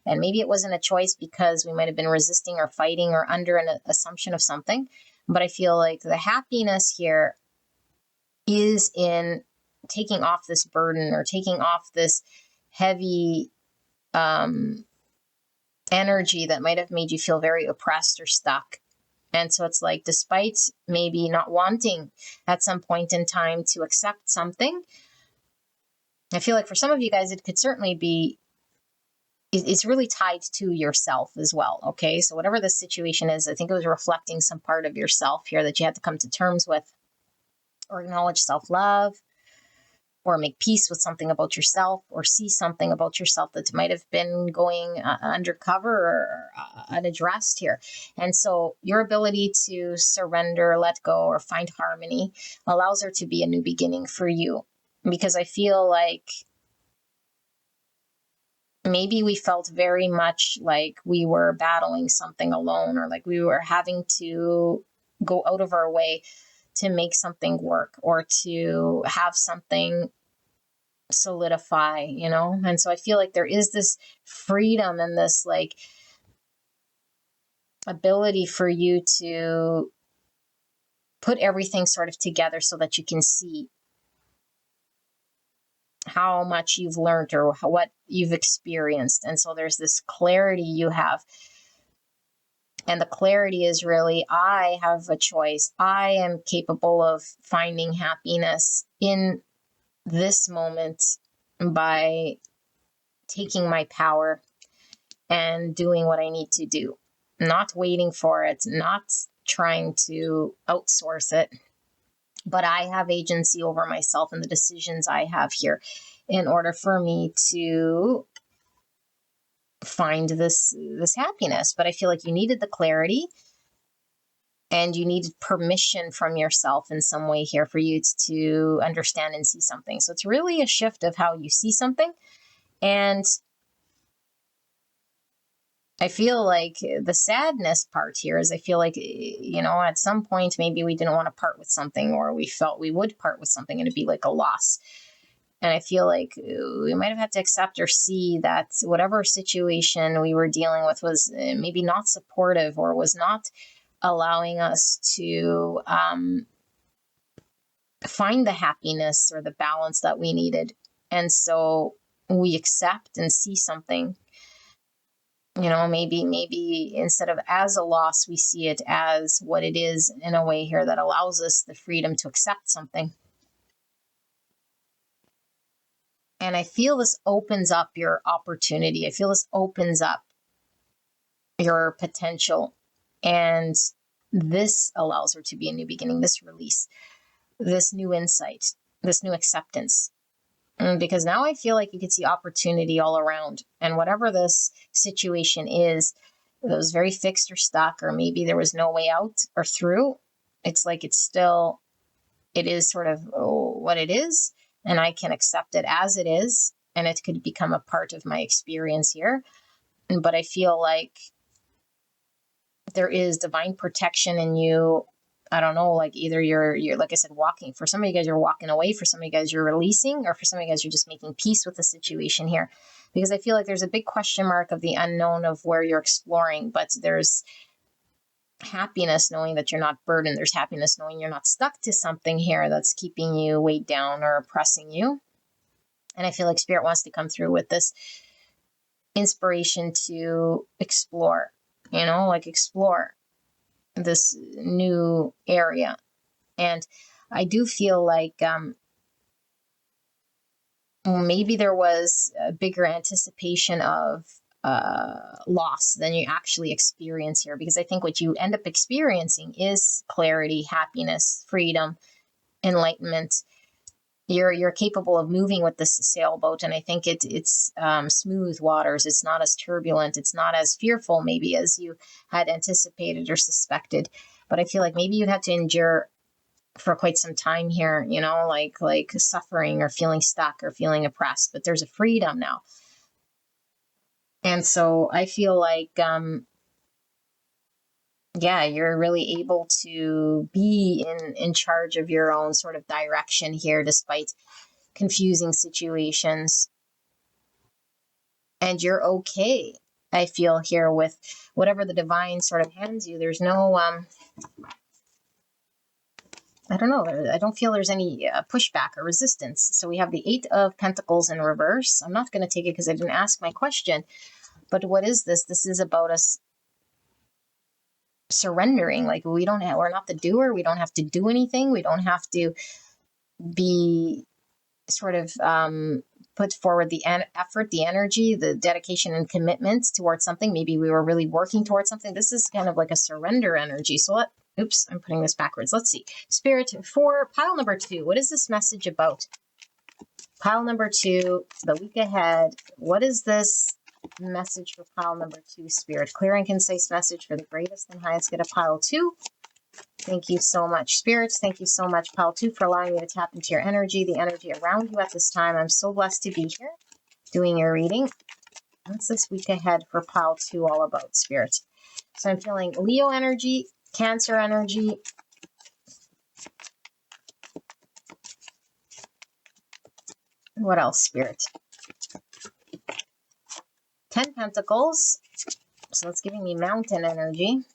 And maybe it wasn't a choice because we might have been resisting or fighting or under an assumption of something. But I feel like the happiness here is in taking off this burden or taking off this heavy energy that might have made you feel very oppressed or stuck. And so it's like, despite maybe not wanting at some point in time to accept something, I feel like for some of you guys, it could certainly be, it's really tied to yourself as well. Okay. So whatever the situation is, I think it was reflecting some part of yourself here that you had to come to terms with or acknowledge self-love, or make peace with something about yourself, or see something about yourself that might have been going undercover or unaddressed here. And so your ability to surrender, let go, or find harmony allows there to be a new beginning for you. Because I feel like maybe we felt very much like we were battling something alone, or like we were having to go out of our way to make something work or to have something solidify, And so I feel like there is this freedom and this like ability for you to put everything sort of together so that you can see how much you've learned or what you've experienced. And so there's this clarity you have. And the clarity is really, I have a choice. I am capable of finding happiness in this moment by taking my power and doing what I need to do, not waiting for it, not trying to outsource it, but I have agency over myself and the decisions I have here in order for me to find this happiness. But I feel like you needed the clarity and you needed permission from yourself in some way here for you to understand and see something. So it's really a shift of how you see something. And I feel like the sadness part here is I feel like, at some point, maybe we didn't want to part with something, or we felt we would part with something and it'd be like a loss. And I feel like we might have had to accept or see that whatever situation we were dealing with was maybe not supportive or was not allowing us to find the happiness or the balance that we needed. And so we accept and see something. Maybe instead of as a loss, we see it as what it is in a way here that allows us the freedom to accept something. And I feel this opens up your opportunity. I feel this opens up your potential. And this allows there to be a new beginning, this release, this new insight, this new acceptance. Because now I feel like you can see opportunity all around. And whatever this situation is, that was very fixed or stuck, or maybe there was no way out or through, it's like it is sort of what it is. And I can accept it as it is. And it could become a part of my experience here. But I feel like there is divine protection in you. I don't know, like either you're like I said, walking. For some of you guys, you're walking away. For some of you guys, you're releasing. Or for some of you guys, you're just making peace with the situation here. Because I feel like there's a big question mark of the unknown of where you're exploring. But there's happiness knowing that you're not burdened. There's happiness knowing you're not stuck to something here that's keeping you weighed down or oppressing you. And I feel like Spirit wants to come through with this inspiration to explore, explore this new area. And I do feel like maybe there was a bigger anticipation of loss than you actually experience here, because I think what you end up experiencing is clarity, happiness, freedom, enlightenment. You're capable of moving with this sailboat, and I think it's smooth waters. It's not as turbulent. It's not as fearful maybe as you had anticipated or suspected. But I feel like maybe you had to endure for quite some time here, like suffering or feeling stuck or feeling oppressed. But there's a freedom now, and so I feel like you're really able to be in charge of your own sort of direction here, despite confusing situations. And you're okay, I feel here, with whatever the divine sort of hands you. There's no I don't know. I don't feel there's any pushback or resistance. So we have the 8 of Pentacles in reverse. I'm not going to take it because I didn't ask my question. But what is this? This is about us surrendering. Like we're not the doer. We don't have to do anything. We don't have to be sort of put forward the effort, the energy, the dedication and commitment towards something. Maybe we were really working towards something. This is kind of like a surrender energy. So oops, I'm putting this backwards. Let's see. Spirit, for pile number 2, what is this message about? Pile number 2, the week ahead. What is this message for pile number 2, Spirit? Clear and concise message for the greatest and highest good of pile 2. Thank you so much, Spirits. Thank you so much, pile 2, for allowing me to tap into your energy, the energy around you at this time. I'm so blessed to be here doing your reading. What's this week ahead for pile 2 all about, Spirit? So I'm feeling Leo energy, Cancer energy. What else, Spirit? 10 Pentacles. So it's giving me Mountain energy.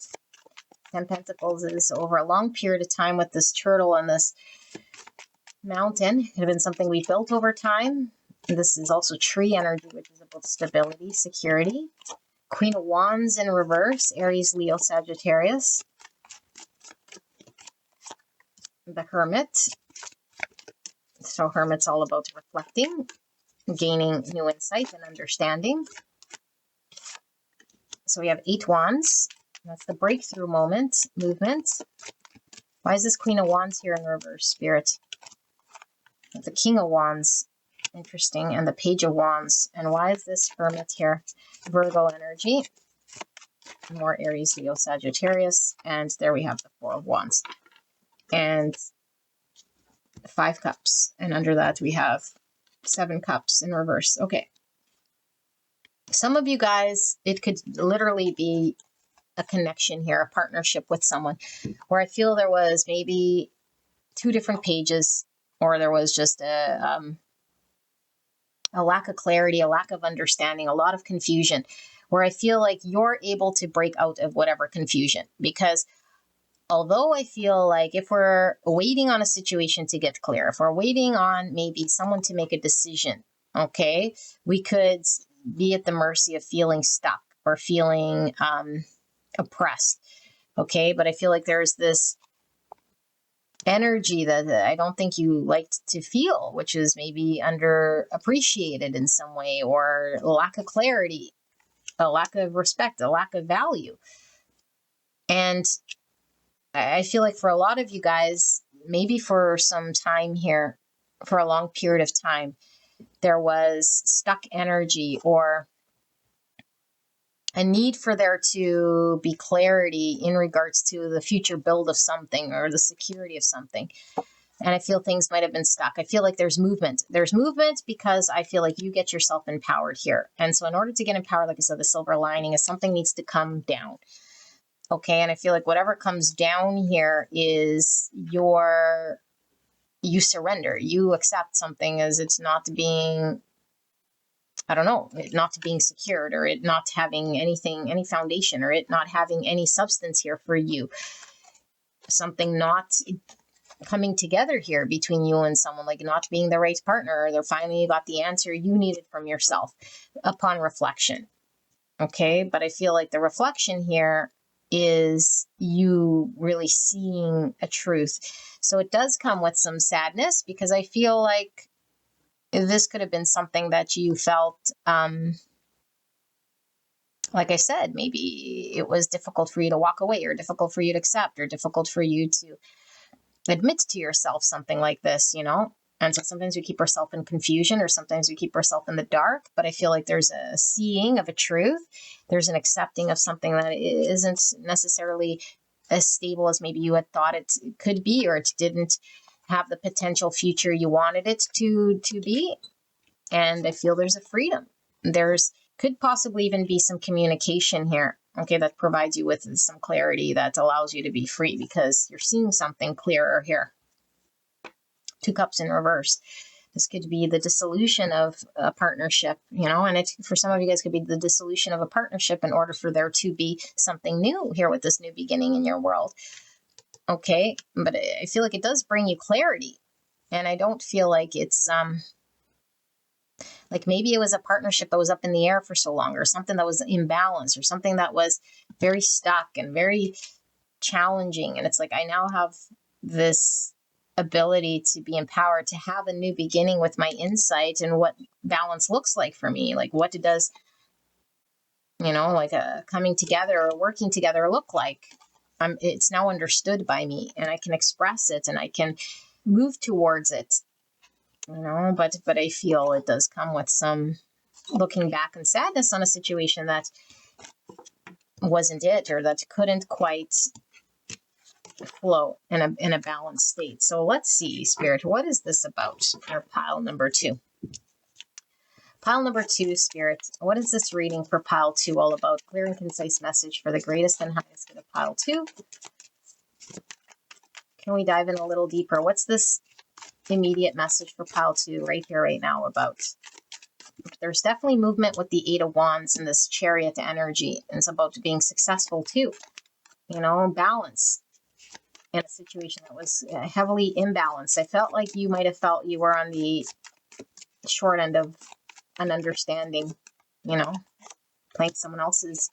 10 Pentacles is over a long period of time with this turtle and this mountain. It could have been something we built over time. And this is also Tree energy, which is about stability, security. Queen of Wands in reverse, Aries, Leo, Sagittarius. The Hermit. So Hermit's all about reflecting, gaining new insight and understanding. So we have 8 Wands. That's the breakthrough movement. Why is this Queen of Wands here in reverse, Spirit? The King of Wands. Interesting. And the Page of Wands. And why is this Hermit here? Virgo energy. More Aries, Leo, Sagittarius. And there we have the 4 of Wands. And 5 Cups. And under that we have 7 Cups in reverse. Okay. Some of you guys, it could literally be a connection here, a partnership with someone, where I feel there was maybe 2 different pages, or there was just a lack of clarity, a lack of understanding, a lot of confusion, where I feel like you're able to break out of whatever confusion. Because although I feel like if we're waiting on a situation to get clear, if we're waiting on maybe someone to make a decision, okay, we could be at the mercy of feeling stuck or feeling oppressed. Okay, but I feel like there's this energy that I don't think you liked to feel, which is maybe underappreciated in some way, or lack of clarity, a lack of respect, a lack of value. And I feel like for a lot of you guys, maybe for some time here, for a long period of time, there was stuck energy or a need for there to be clarity in regards to the future build of something or the security of something. And I feel things might have been stuck. I feel like there's movement. There's movement because I feel like you get yourself empowered here. And so in order to get empowered, like I said, the silver lining is something needs to come down. Okay, and I feel like whatever comes down here is you surrender. You accept something as it's not being, I don't know, it not being secured, or it not having anything, any foundation, or it not having any substance here for you. Something not coming together here between you and someone, like not being the right partner, or they're finally got the answer you needed from yourself upon reflection. Okay, but I feel like the reflection here is you really seeing a truth. So it does come with some sadness, because I feel like this could have been something that you felt, like I said, maybe it was difficult for you to walk away, or difficult for you to accept, or difficult for you to admit to yourself something like this, you know? And so sometimes we keep ourselves in confusion, or sometimes we keep ourselves in the dark, but I feel like there's a seeing of a truth. There's an accepting of something that isn't necessarily as stable as maybe you had thought it could be, or it didn't have the potential future you wanted it to be. And I feel there's a freedom. There's could possibly even be some communication here, okay, that provides you with some clarity that allows you to be free, because you're seeing something clearer here. 2 Cups in reverse. This could be the dissolution of a partnership, you know, and it, for some of you guys, could be the dissolution of a partnership in order for there to be something new here with this new beginning in your world. Okay, but I feel like it does bring you clarity. And I don't feel like it's like maybe it was a partnership that was up in the air for so long, or something that was imbalanced, or something that was very stuck and very challenging. And it's like I now have this ability to be empowered to have a new beginning with my insight and what balance looks like for me. Like what does, like a coming together or working together look like? It's now understood by me, and I can express it, and I can move towards it. But I feel it does come with some looking back and sadness on a situation that wasn't it, or that couldn't quite flow in a balanced state. So let's see, Spirit, what is this about for pile number 2? Pile number 2, Spirit, what is this reading for pile 2 all about? Clear and concise message for the greatest and highest good of pile 2. Can we dive in a little deeper? What's this immediate message for pile 2 right here, right now about? There's definitely movement with the 8 of Wands and this Chariot energy. And it's about being successful too. Balance in a situation that was heavily imbalanced. I felt like you might have felt you were on the short end of an understanding, playing someone else's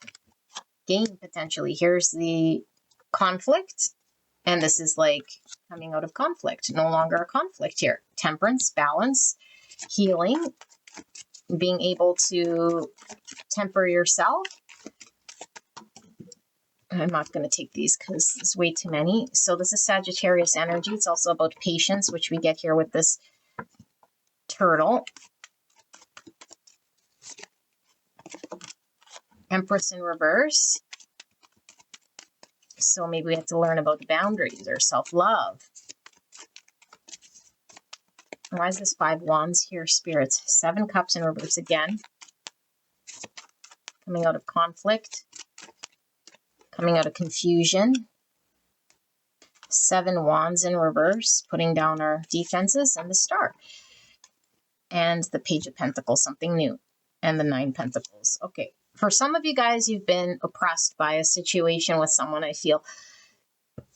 game potentially. Here's the conflict. And this is like coming out of conflict, no longer a conflict here. Temperance, balance, healing, being able to temper yourself. I'm not going to take these because it's way too many. So this is Sagittarius energy. It's also about patience, which we get here with this turtle. Empress in reverse. So maybe we have to learn about boundaries or self-love. Why is this 5 Wands here, Spirits? 7 Cups in reverse again. Coming out of conflict. Coming out of confusion. 7 Wands in reverse. Putting down our defenses, and the Star. And the Page of Pentacles, something new. And the 9 Pentacles. Okay. For some of you guys, you've been oppressed by a situation with someone, I feel.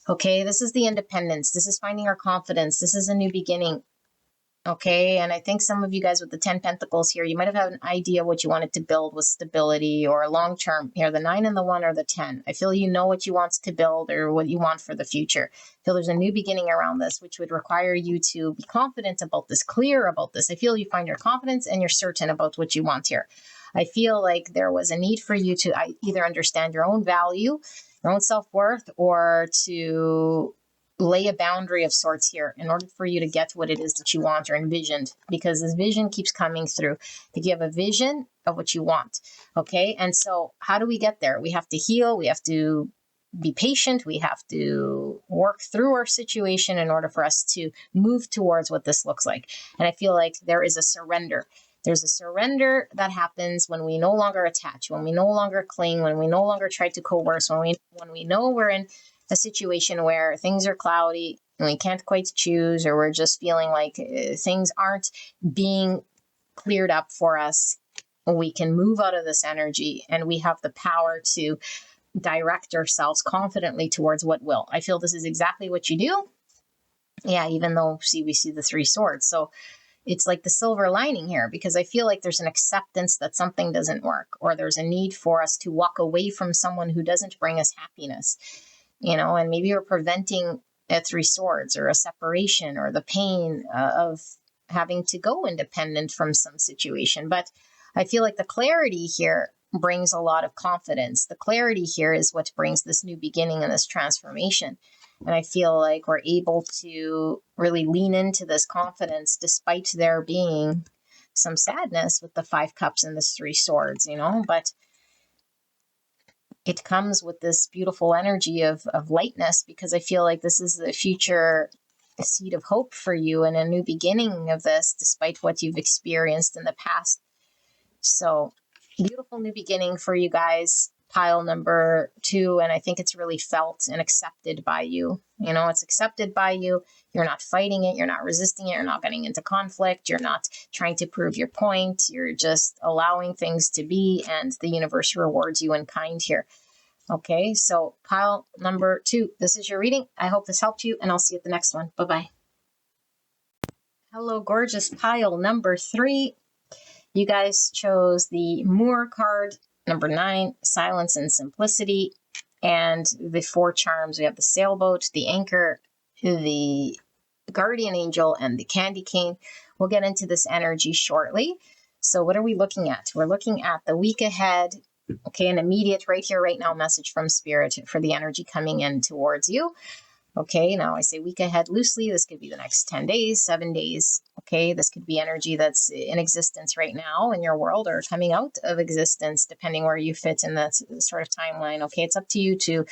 Okay, this is the independence. This is finding our confidence. This is a new beginning. Okay, and I think some of you guys with the 10 Pentacles here, you might have had an idea what you wanted to build with stability or long-term. Here, the 9 and the 1 or the 10. I feel you know what you want to build or what you want for the future. I feel there's a new beginning around this, which would require you to be confident about this, clear about this. I feel you find your confidence and you're certain about what you want here. I feel like there was a need for you to either understand your own value, your own self-worth, or to lay a boundary of sorts here in order for you to get what it is that you want or envisioned, because this vision keeps coming through. If you have a vision of what you want, okay? And so how do we get there? We have to heal. We have to be patient. We have to work through our situation in order for us to move towards what this looks like. And I feel like there is a surrender. There's a surrender that happens when we no longer attach, when we no longer cling, when we no longer try to coerce, when we know we're in a situation where things are cloudy and we can't quite choose, or we're just feeling like things aren't being cleared up for us. We can move out of this energy, and we have the power to direct ourselves confidently towards what will. I feel this is exactly what you do. Yeah, even though, we see the 3 swords. So it's like the silver lining here, because I feel like there's an acceptance that something doesn't work, or there's a need for us to walk away from someone who doesn't bring us happiness, and maybe you're preventing a 3 swords or a separation or the pain of having to go independent from some situation. But I feel like the clarity here brings a lot of confidence. The clarity here is what brings this new beginning and this transformation. And I feel like we're able to really lean into this confidence despite there being some sadness with the 5 cups and this 3 swords, but it comes with this beautiful energy of lightness, because I feel like this is the future seed of hope for you and a new beginning of this, despite what you've experienced in the past. So beautiful new beginning for you guys. Pile number 2, and I think it's really felt and accepted by you. It's accepted by you. You're not fighting it. You're not resisting it. You're not getting into conflict. You're not trying to prove your point. You're just allowing things to be, and the universe rewards you in kind here. Okay, so pile number 2, this is your reading. I hope this helped you, and I'll see you at the next one. Bye-bye. Hello, gorgeous pile number 3. You guys chose the Moor card, number 9, Silence and Simplicity, and the 4 charms. We have the sailboat, the anchor, the guardian angel, and the candy cane. We'll get into this energy shortly. So what are we looking at? We're looking at the week ahead. Okay, an immediate right here, right now message from Spirit for the energy coming in towards you. Okay, now I say week ahead loosely. This could be the next 10 days, 7 days. Okay, this could be energy that's in existence right now in your world or coming out of existence, depending where you fit in that sort of timeline. Okay, it's up to you to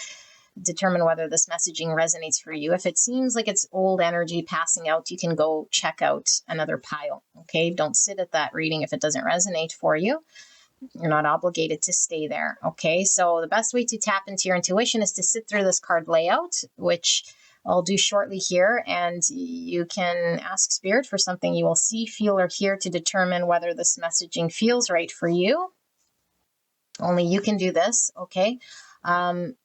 determine whether this messaging resonates for you. If it seems like it's old energy passing out, you can go check out another pile. Okay, don't sit at that reading if it doesn't resonate for you. You're not obligated to stay there. Okay, so the best way to tap into your intuition is to sit through this card layout, which I'll do shortly here, and you can ask Spirit for something you will see, feel, or hear to determine whether this messaging feels right for you. Only you can do this, okay? And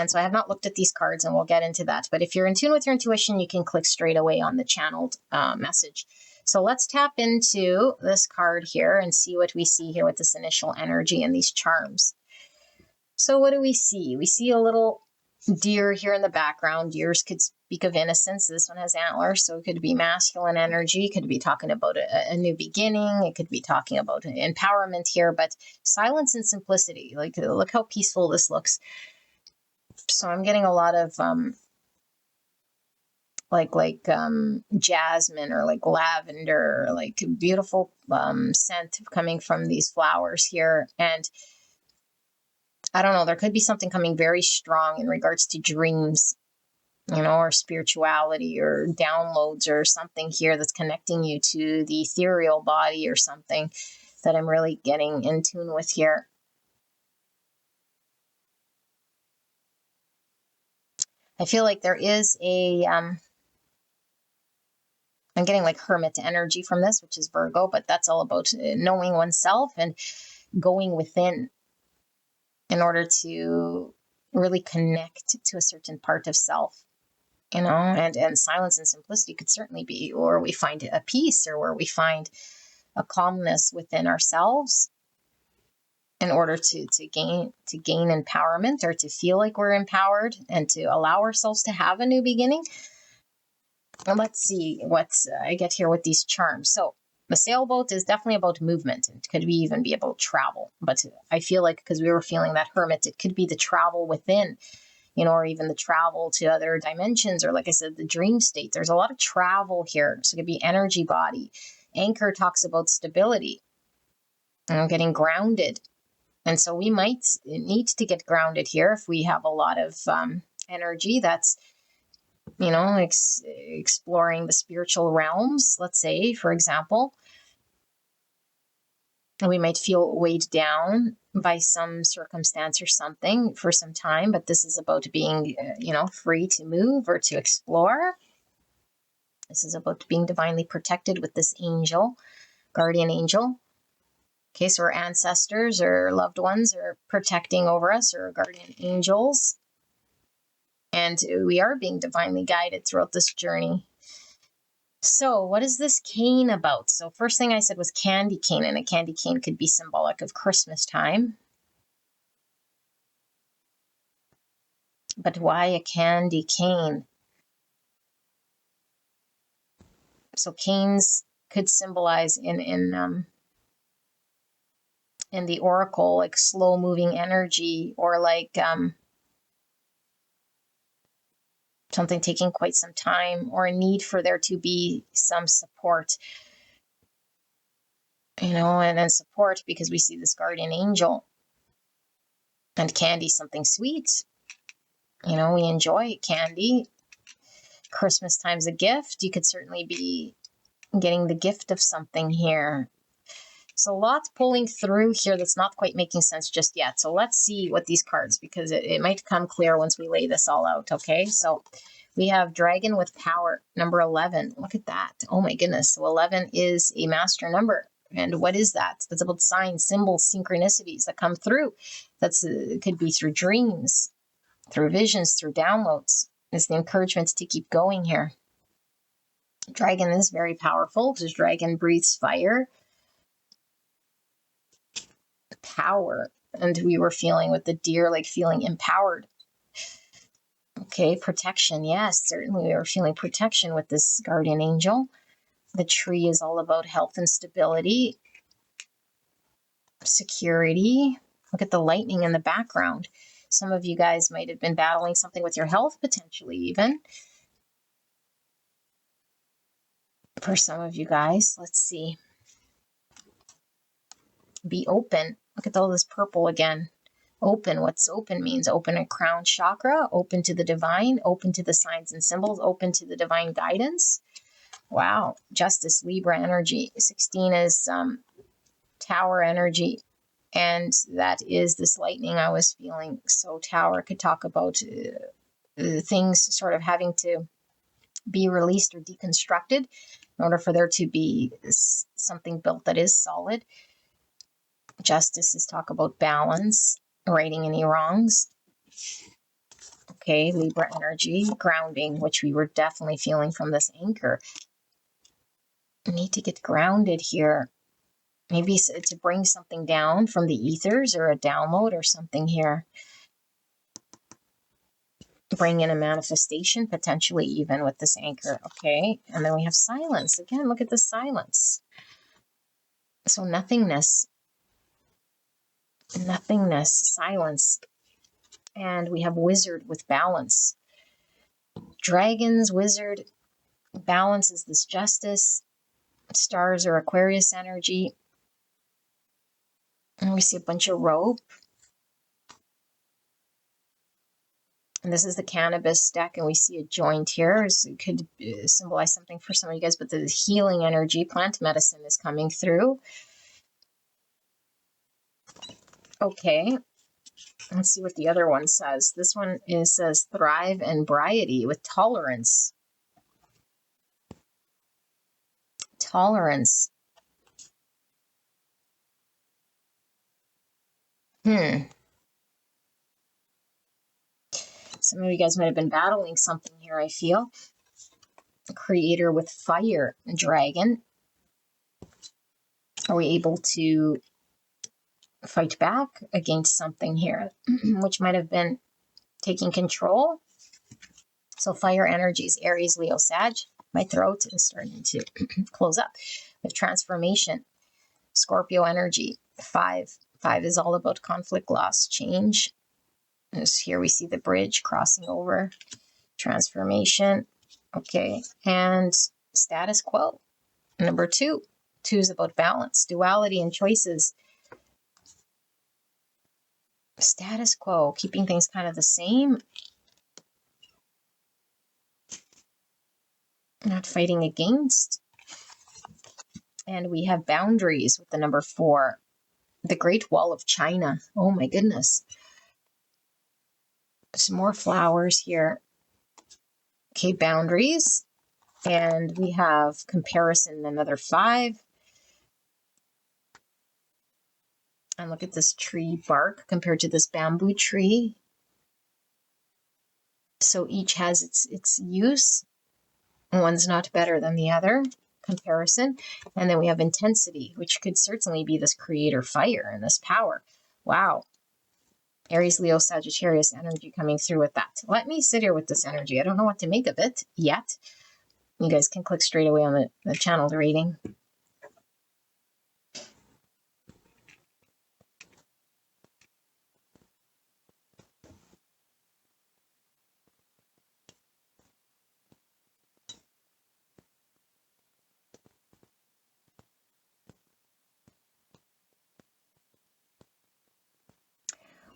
so I have not looked at these cards, and we'll get into that. But if you're in tune with your intuition, you can click straight away on the channeled message. So let's tap into this card here and see what we see here with this initial energy and these charms. So what do we see? We see a little deer here in the background. Deers could speak of innocence. This one has antlers, so it could be masculine energy. It could be talking about a new beginning. It could be talking about empowerment here, but silence and simplicity. Like, look how peaceful this looks. So I'm getting a lot of jasmine or like lavender, like beautiful scent coming from these flowers here. And I don't know, there could be something coming very strong in regards to dreams, or spirituality or downloads or something here that's connecting you to the ethereal body or something that I'm really getting in tune with here. I feel like there is I'm getting like hermit energy from this, which is Virgo, but that's all about knowing oneself and going within in order to really connect to a certain part of self, and silence and simplicity could certainly be where we find a peace or where we find a calmness within ourselves in order to gain empowerment or to feel like we're empowered and to allow ourselves to have a new beginning. Well, let's see what I get here with these charms. So the sailboat is definitely about movement. It could even be about travel. But I feel like because we were feeling that hermit, it could be the travel within, or even the travel to other dimensions, or like I said, the dream state. There's a lot of travel here. So it could be energy body. Anchor talks about stability, getting grounded. And so we might need to get grounded here if we have a lot of energy that's exploring the spiritual realms, let's say, for example. We might feel weighed down by some circumstance or something for some time, but this is about being, free to move or to explore. This is about being divinely protected with this angel, guardian angel. Okay, so our ancestors or loved ones are protecting over us, or guardian angels. And we are being divinely guided throughout this journey. So what is this cane about? So first thing I said was candy cane, and a candy cane could be symbolic of Christmas time. But why a candy cane? So canes could symbolize in the oracle, like slow moving energy, or like something taking quite some time, or a need for there to be some support, and then support because we see this guardian angel. And candy, something sweet. We enjoy candy. Christmas time's a gift. You could certainly be getting the gift of something here. So lots pulling through here that's not quite making sense just yet. So let's see what these cards, because it might come clear once we lay this all out, okay? So we have Dragon with Power, number 11. Look at that. Oh my goodness. So 11 is a master number. And what is that? That's about signs, symbols, synchronicities that come through. It could be through dreams, through visions, through downloads. It's the encouragement to keep going here. Dragon is very powerful because dragon breathes fire, power. And we were feeling with the deer, like feeling empowered. Okay, protection. Yes, certainly we were feeling protection with this guardian angel. The tree is all about health and stability, security. Look at the lightning in the background. Some of you guys might have been battling something with your health, potentially even. For some of you guys, let's see. Be open. Look at all this purple again. Open. What's open means? Open a crown chakra, open to the divine, open to the signs and symbols, open to the divine guidance. Wow. Justice, Libra energy. 16 is Tower energy. And that is this lightning I was feeling. So Tower could talk about things sort of having to be released or deconstructed in order for there to be something built that is solid. Justice is talk about balance, righting any wrongs. Okay, Libra energy, grounding, which we were definitely feeling from this anchor. I need to get grounded here. Maybe to bring something down from the ethers or a download or something here. Bring in a manifestation, potentially even with this anchor. Okay, and then we have silence. Again, look at the silence. So nothingness, silence. And we have wizard with balance. Dragons, wizard, balance is this justice. Stars are Aquarius energy. And we see a bunch of rope. And this is the cannabis deck, and we see a joint here. It could symbolize something for some of you guys, but the healing energy, plant medicine is coming through. Okay, let's see what the other one says. This one says thrive and briety with tolerance. Tolerance. Some of you guys might have been battling something here, I feel. Creator with fire, dragon. Are we able to fight back against something here, which might have been taking control? So fire energies, Aries, Leo, Sag. My throat is starting to close up. With transformation, Scorpio energy, 5. 5 is all about conflict, loss, change. Here we see the bridge crossing over. Transformation. Okay, and status quo. Number 2. 2 is about balance, duality, and choices. Status quo, keeping things kind of the same. Not fighting against. And we have boundaries with the number 4. The Great Wall of China. Oh my goodness. Some more flowers here. Okay, boundaries. And we have comparison, another 5. And look at this tree bark compared to this bamboo tree. So each has its use. One's not better than the other. Comparison. And then we have intensity, which could certainly be this creator fire and this power. Wow. Aries, Leo, Sagittarius energy coming through with that. Let me sit here with this energy. I don't know what to make of it yet. You guys can click straight away on the channeled reading.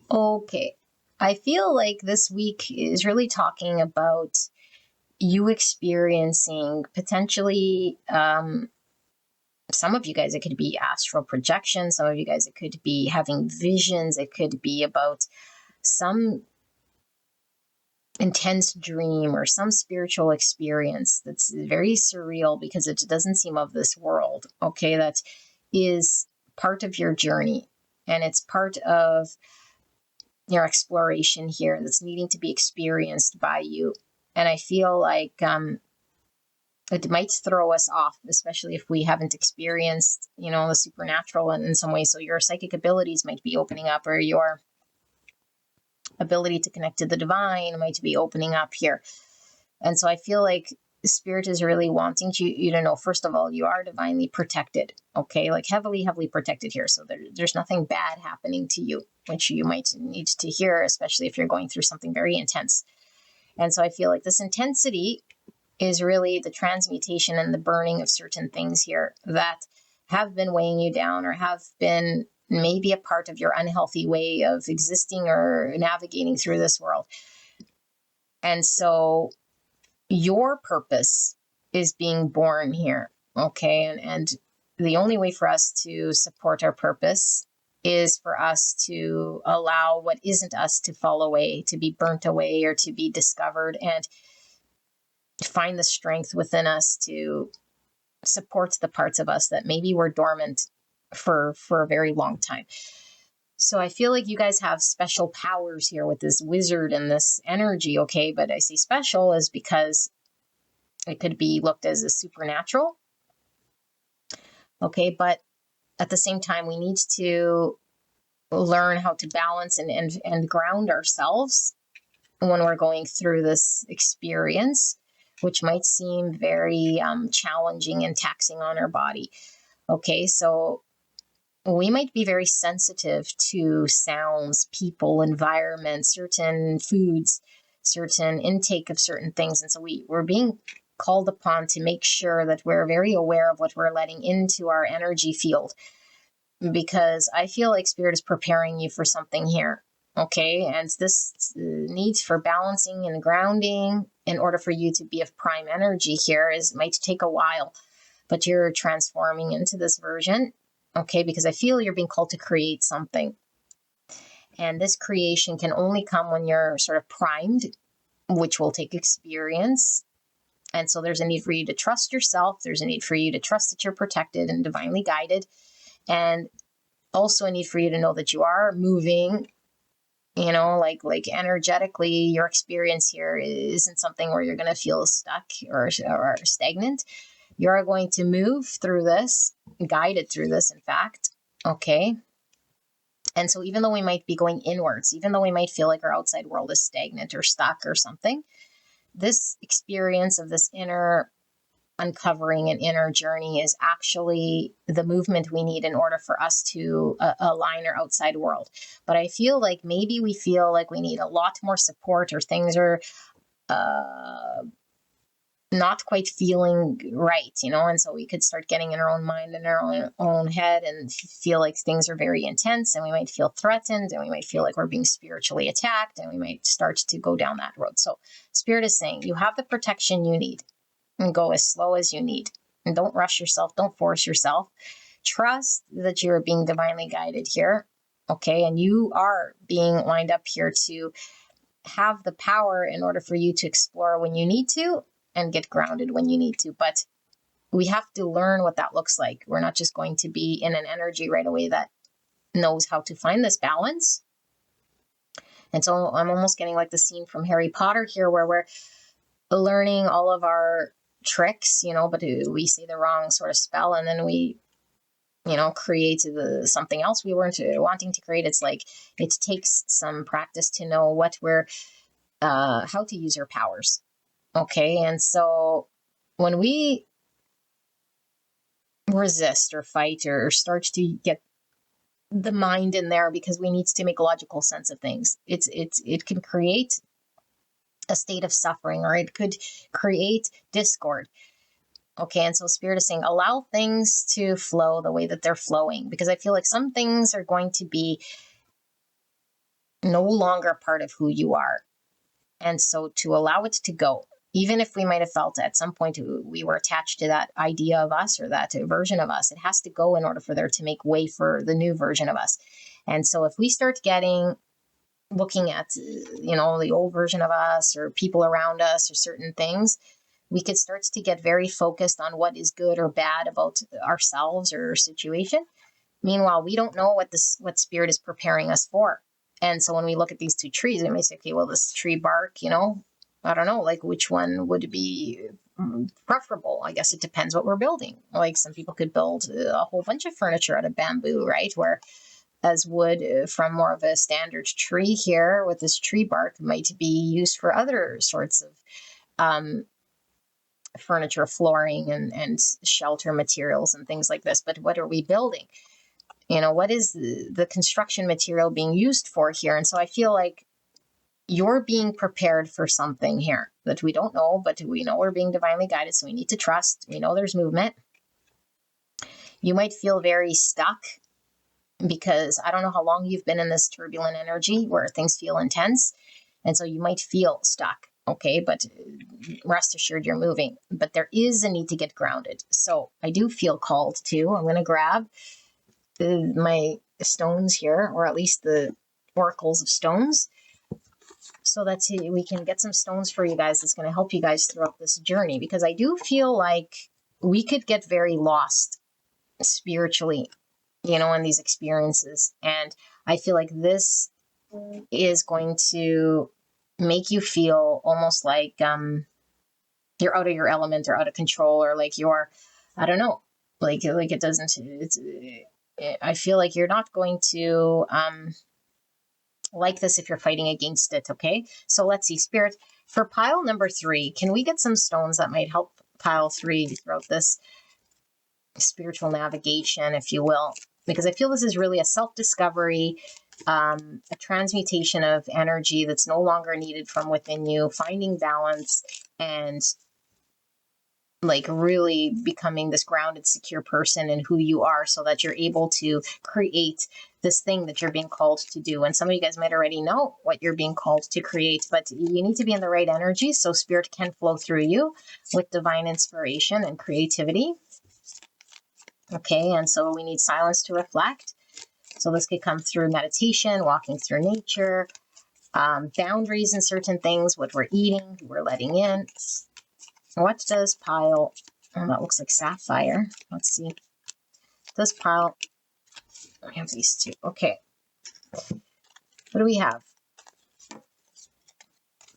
Okay, I feel like this week is really talking about you experiencing potentially, some of you guys, it could be astral projection. Some of you guys, it could be having visions. It could be about some intense dream or some spiritual experience that's very surreal because it doesn't seem of this world. Okay, that is part of your journey, and it's part of your exploration here that's needing to be experienced by you. And I feel like it might throw us off, especially if we haven't experienced, the supernatural in some way. So your psychic abilities might be opening up, or your ability to connect to the divine might be opening up here. And so I feel like Spirit is really wanting you to know, first of all, you are divinely protected, okay? Like heavily, heavily protected here. So there's nothing bad happening to you, which you might need to hear, especially if you're going through something very intense. And so I feel like this intensity is really the transmutation and the burning of certain things here that have been weighing you down, or have been maybe a part of your unhealthy way of existing or navigating through this world. And so your purpose is being born here, okay? And the only way for us to support our purpose is for us to allow what isn't us to fall away, to be burnt away, or to be discovered, and find the strength within us to support the parts of us that maybe were dormant for a very long time. So I feel like you guys have special powers here with this wizard and this energy, okay? But I say special is because it could be looked as a supernatural, okay? But at the same time, we need to learn how to balance and ground ourselves when we're going through this experience, which might seem very challenging and taxing on our body, okay? So we might be very sensitive to sounds, people, environment, certain foods, certain intake of certain things. And so we're being called upon to make sure that we're very aware of what we're letting into our energy field, because I feel like Spirit is preparing you for something here, okay? And this needs for balancing and grounding in order for you to be of prime energy here might take a while, but you're transforming into this version. Okay, because I feel you're being called to create something. And this creation can only come when you're sort of primed, which will take experience. And so there's a need for you to trust yourself. There's a need for you to trust that you're protected and divinely guided. And also a need for you to know that you are moving, like energetically. Your experience here isn't something where you're going to feel stuck or stagnant. You're going to move through this, guided through this, in fact, okay? And so even though we might be going inwards, even though we might feel like our outside world is stagnant or stuck or something, this experience of this inner uncovering and inner journey is actually the movement we need in order for us to align our outside world. But I feel like maybe we feel like we need a lot more support, or things are not quite feeling right, and so we could start getting in our own mind and our own head and feel like things are very intense, and we might feel threatened, and we might feel like we're being spiritually attacked, and we might start to go down that road. So Spirit is saying you have the protection you need, and go as slow as you need, and don't rush yourself, don't force yourself. Trust that you're being divinely guided here, okay? And you are being lined up here to have the power in order for you to explore when you need to, and get grounded when you need to. But we have to learn what that looks like. We're not just going to be in an energy right away that knows how to find this balance. And so I'm almost getting like the scene from Harry Potter here, where we're learning all of our tricks, but we say the wrong sort of spell, and then we, create something else we weren't wanting to create. It's like it takes some practice to know what we're, how to use our powers. Okay, and so when we resist or fight or start to get the mind in there because we need to make logical sense of things, it can create a state of suffering, or it could create discord. Okay, and so Spirit is saying allow things to flow the way that they're flowing, because I feel like some things are going to be no longer part of who you are. And so to allow it to go, even if we might have felt at some point we were attached to that idea of us or that version of us, it has to go in order for there to make way for the new version of us. And so if we start looking at, the old version of us or people around us or certain things, we could start to get very focused on what is good or bad about ourselves or our situation. Meanwhile, we don't know what Spirit is preparing us for. And so when we look at these two trees, we may say, okay, well, this tree bark, you know, I don't know, like which one would be preferable? I guess it depends what we're building. Like some people could build a whole bunch of furniture out of bamboo, right? Where as wood from more of a standard tree here with this tree bark might be used for other sorts of furniture, flooring, and shelter materials and things like this. But what are we building? You know, what is the construction material being used for here? And so I feel like you're being prepared for something here that we don't know, but we know we're being divinely guided. So we need to trust. We know there's movement. You might feel very stuck because I don't know how long you've been in this turbulent energy where things feel intense. And so you might feel stuck. Okay, but rest assured you're moving. But there is a need to get grounded. So I do feel called to. I'm going to grab my stones here, or at least the oracles of stones, so that we can get some stones for you guys that's going to help you guys throughout this journey. Because I do feel like we could get very lost spiritually, you know, in these experiences. And I feel like this is going to make you feel almost like you're out of your element or out of control, or like you're, I don't know, like it doesn't, I feel like you're not going to like this if you're fighting against it, okay? So let's see, Spirit, for pile number 3, can we get some stones that might help pile 3 throughout this spiritual navigation, if you will? Because I feel this is really a self-discovery, a transmutation of energy that's no longer needed from within you, finding balance, and like really becoming this grounded, secure person in who you are, so that you're able to create this thing that you're being called to do. And some of you guys might already know what you're being called to create, but you need to be in the right energy so Spirit can flow through you with divine inspiration and creativity. Okay, and so we need silence to reflect. So this could come through meditation, walking through nature, boundaries in certain things, what we're eating, who we're letting in. What does pile, oh, that looks like sapphire. Let's see. Does pile, I have these two. Okay. What do we have?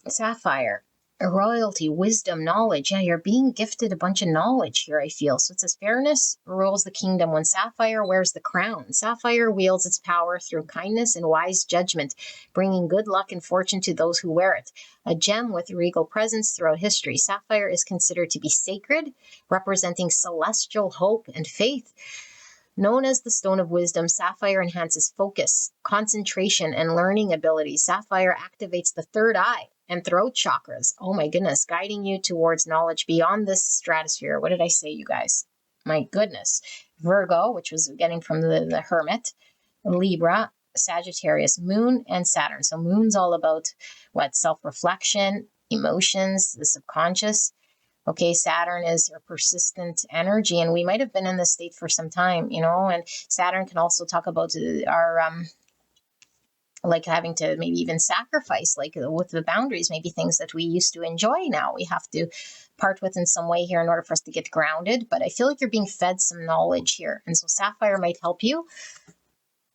Sapphire, royalty, wisdom, knowledge. Yeah, you're being gifted a bunch of knowledge here, I feel. So it says fairness rules the kingdom when sapphire wears the crown. Sapphire wields its power through kindness and wise judgment, bringing good luck and fortune to those who wear it. A gem with regal presence throughout history, sapphire is considered to be sacred, representing celestial hope and faith. Known as the stone of wisdom, sapphire enhances focus, concentration, and learning abilities. Sapphire activates the third eye and throat chakras. Oh my goodness, guiding you towards knowledge beyond this stratosphere. What did I say, you guys? My goodness. Virgo, which was getting from the Hermit, Libra, Sagittarius, Moon, and Saturn. So Moon's all about what? Self-reflection, emotions, the subconscious. Okay, Saturn is your persistent energy, and we might have been in this state for some time, you know, and Saturn can also talk about our, like having to maybe even sacrifice, like with the boundaries, maybe things that we used to enjoy now we have to part with in some way here in order for us to get grounded. But I feel like you're being fed some knowledge here. And so sapphire might help you,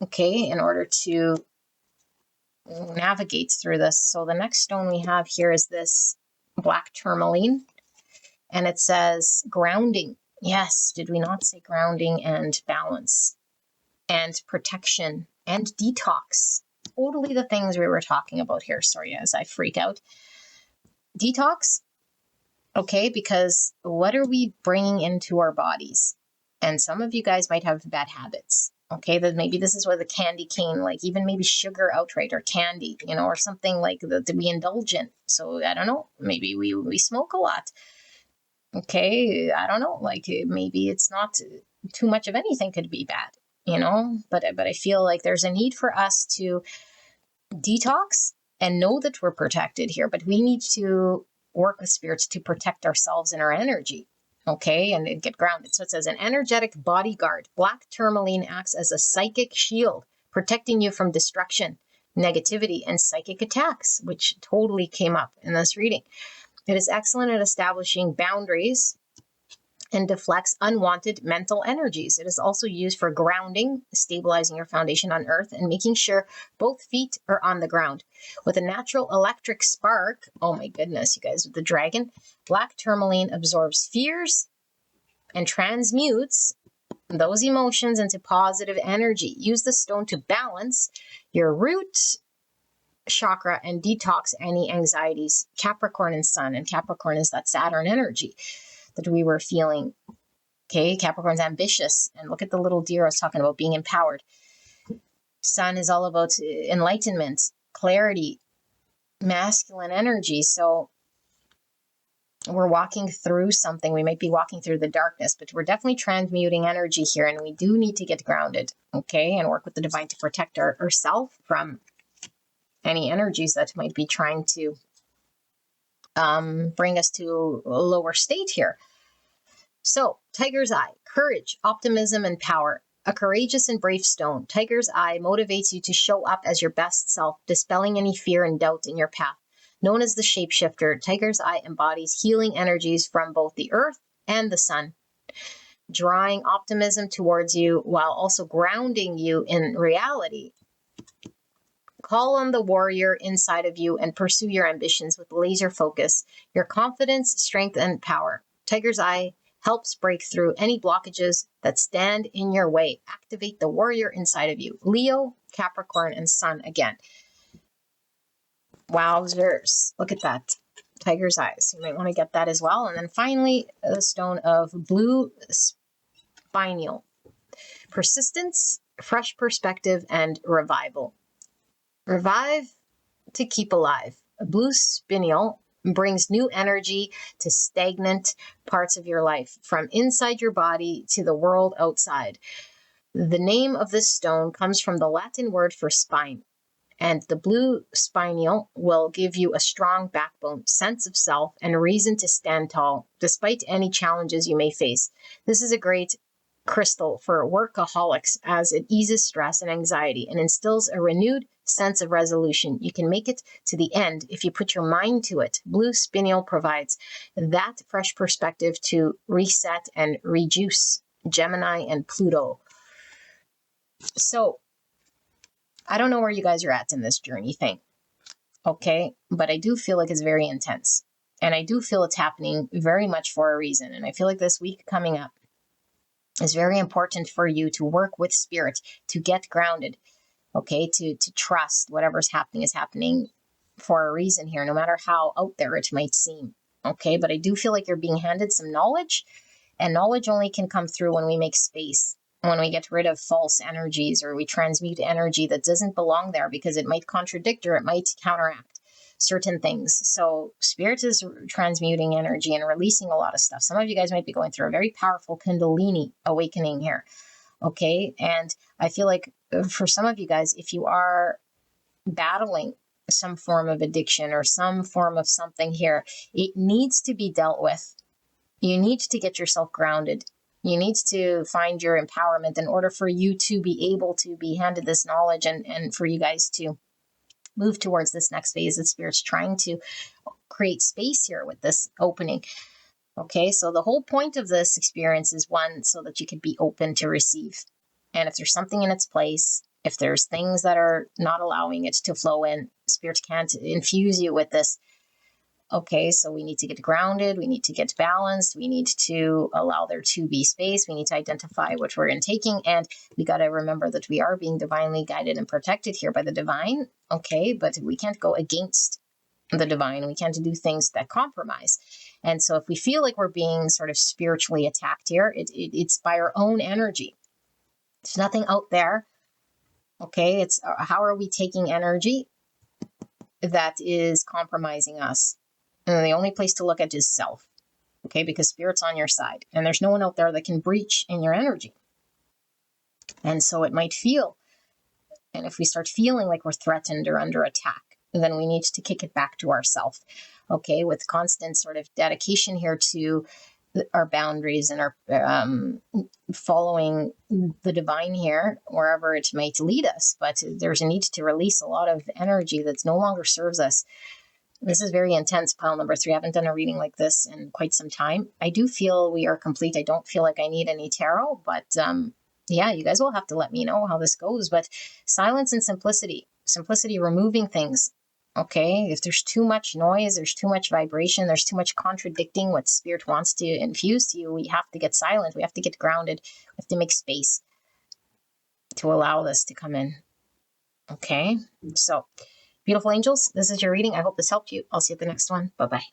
okay, in order to navigate through this. So the next stone we have here is this black tourmaline. And it says grounding. Yes, did we not say grounding and balance and protection and detox? Totally the things we were talking about here. Sorry, as I freak out. Detox, okay, because what are we bringing into our bodies? And some of you guys might have bad habits. Okay, that maybe this is where the candy cane, like even maybe sugar outright or candy, you know, or something like that we indulge in. So I don't know, maybe we smoke a lot. Okay, I don't know, like maybe it's not too much of anything could be bad, you know, but I feel like there's a need for us to detox and know that we're protected here, but we need to work with spirits to protect ourselves and our energy, okay, and get grounded. So it says an energetic bodyguard. Black tourmaline acts as a psychic shield, protecting you from destruction, negativity, and psychic attacks, which totally came up in this reading. It is excellent at establishing boundaries and deflects unwanted mental energies. It is also used for grounding, stabilizing your foundation on earth, and making sure both feet are on the ground. With a natural electric spark, oh my goodness, you guys, with the dragon, black tourmaline absorbs fears and transmutes those emotions into positive energy. Use the stone to balance your root chakra and detox any anxieties. Capricorn and Sun, and Capricorn is that Saturn energy that we were feeling. Okay, Capricorn's ambitious, and look at the little deer I was talking about, being empowered. Sun is all about enlightenment, clarity, masculine energy. So we're walking through something. We might be walking through the darkness, but we're definitely transmuting energy here, and we do need to get grounded, okay, and work with the divine to protect ourselves from any energies that might be trying to bring us to a lower state here. So, Tiger's Eye, courage, optimism, and power. A courageous and brave stone. Tiger's Eye motivates you to show up as your best self, dispelling any fear and doubt in your path. Known as the shapeshifter, Tiger's Eye embodies healing energies from both the earth and the sun, drawing optimism towards you while also grounding you in reality. Call on the warrior inside of you and pursue your ambitions with laser focus, your confidence, strength, and power. Tiger's Eye helps break through any blockages that stand in your way. Activate the warrior inside of you. Leo, Capricorn, and Sun again. Wowzers. Look at that. Tiger's Eyes. You might want to get that as well. And then finally, the stone of blue spinel. Persistence, fresh perspective, and revival. Revive to keep alive. A blue spinel brings new energy to stagnant parts of your life, from inside your body to the world outside. The name of this stone comes from the Latin word for spine, and the blue spinel will give you a strong backbone, sense of self, and reason to stand tall, despite any challenges you may face. This is a great crystal for workaholics as it eases stress and anxiety and instills a renewed sense of resolution. You can make it to the end if you put your mind to it. Blue spinel provides that fresh perspective to reset and rejuice Gemini and Pluto. So I don't know where you guys are at in this journey thing, okay? But I do feel like it's very intense, and I do feel it's happening very much for a reason. And I feel like this week coming up is very important for you to work with spirit, to get grounded, okay, to trust whatever's happening is happening for a reason here, no matter how out there it might seem, okay? But I do feel like you're being handed some knowledge, and knowledge only can come through when we make space, when we get rid of false energies, or we transmute energy that doesn't belong there, because it might contradict or it might counteract certain things. So spirit is transmuting energy and releasing a lot of stuff. Some of you guys might be going through a very powerful Kundalini awakening here, okay? And I feel like for some of you guys, if you are battling some form of addiction or some form of something here, it needs to be dealt with. You need to get yourself grounded. You need to find your empowerment in order for you to be able to be handed this knowledge, and for you guys to move towards this next phase that Spirit's trying to create space here with this opening. Okay, so the whole point of this experience is, one, so that you can be open to receive. And if there's something in its place, if there's things that are not allowing it to flow in, Spirit can't infuse you with this. Okay, so we need to get grounded, we need to get balanced, we need to allow there to be space, we need to identify what we're intaking, and we got to remember that we are being divinely guided and protected here by the divine, okay, but we can't go against the divine, we can't do things that compromise. And so if we feel like we're being sort of spiritually attacked here, it's by our own energy. There's nothing out there, okay, it's how are we taking energy that is compromising us? And the only place to look at is self, okay? Because Spirit's on your side, and there's no one out there that can breach in your energy. And so it might feel, and if we start feeling like we're threatened or under attack, then we need to kick it back to ourself, okay? With constant sort of dedication here to our boundaries and our following the divine here, wherever it might lead us. But there's a need to release a lot of energy that no longer serves us. This is very intense, pile number 3. I haven't done a reading like this in quite some time. I do feel we are complete. I don't feel like I need any tarot, but yeah, you guys will have to let me know how this goes. But silence and simplicity. Simplicity, removing things. Okay, if there's too much noise, there's too much vibration, there's too much contradicting what Spirit wants to infuse to you, we have to get silent. We have to get grounded. We have to make space to allow this to come in. Okay, so beautiful angels, this is your reading. I hope this helped you. I'll see you at the next one. Bye-bye.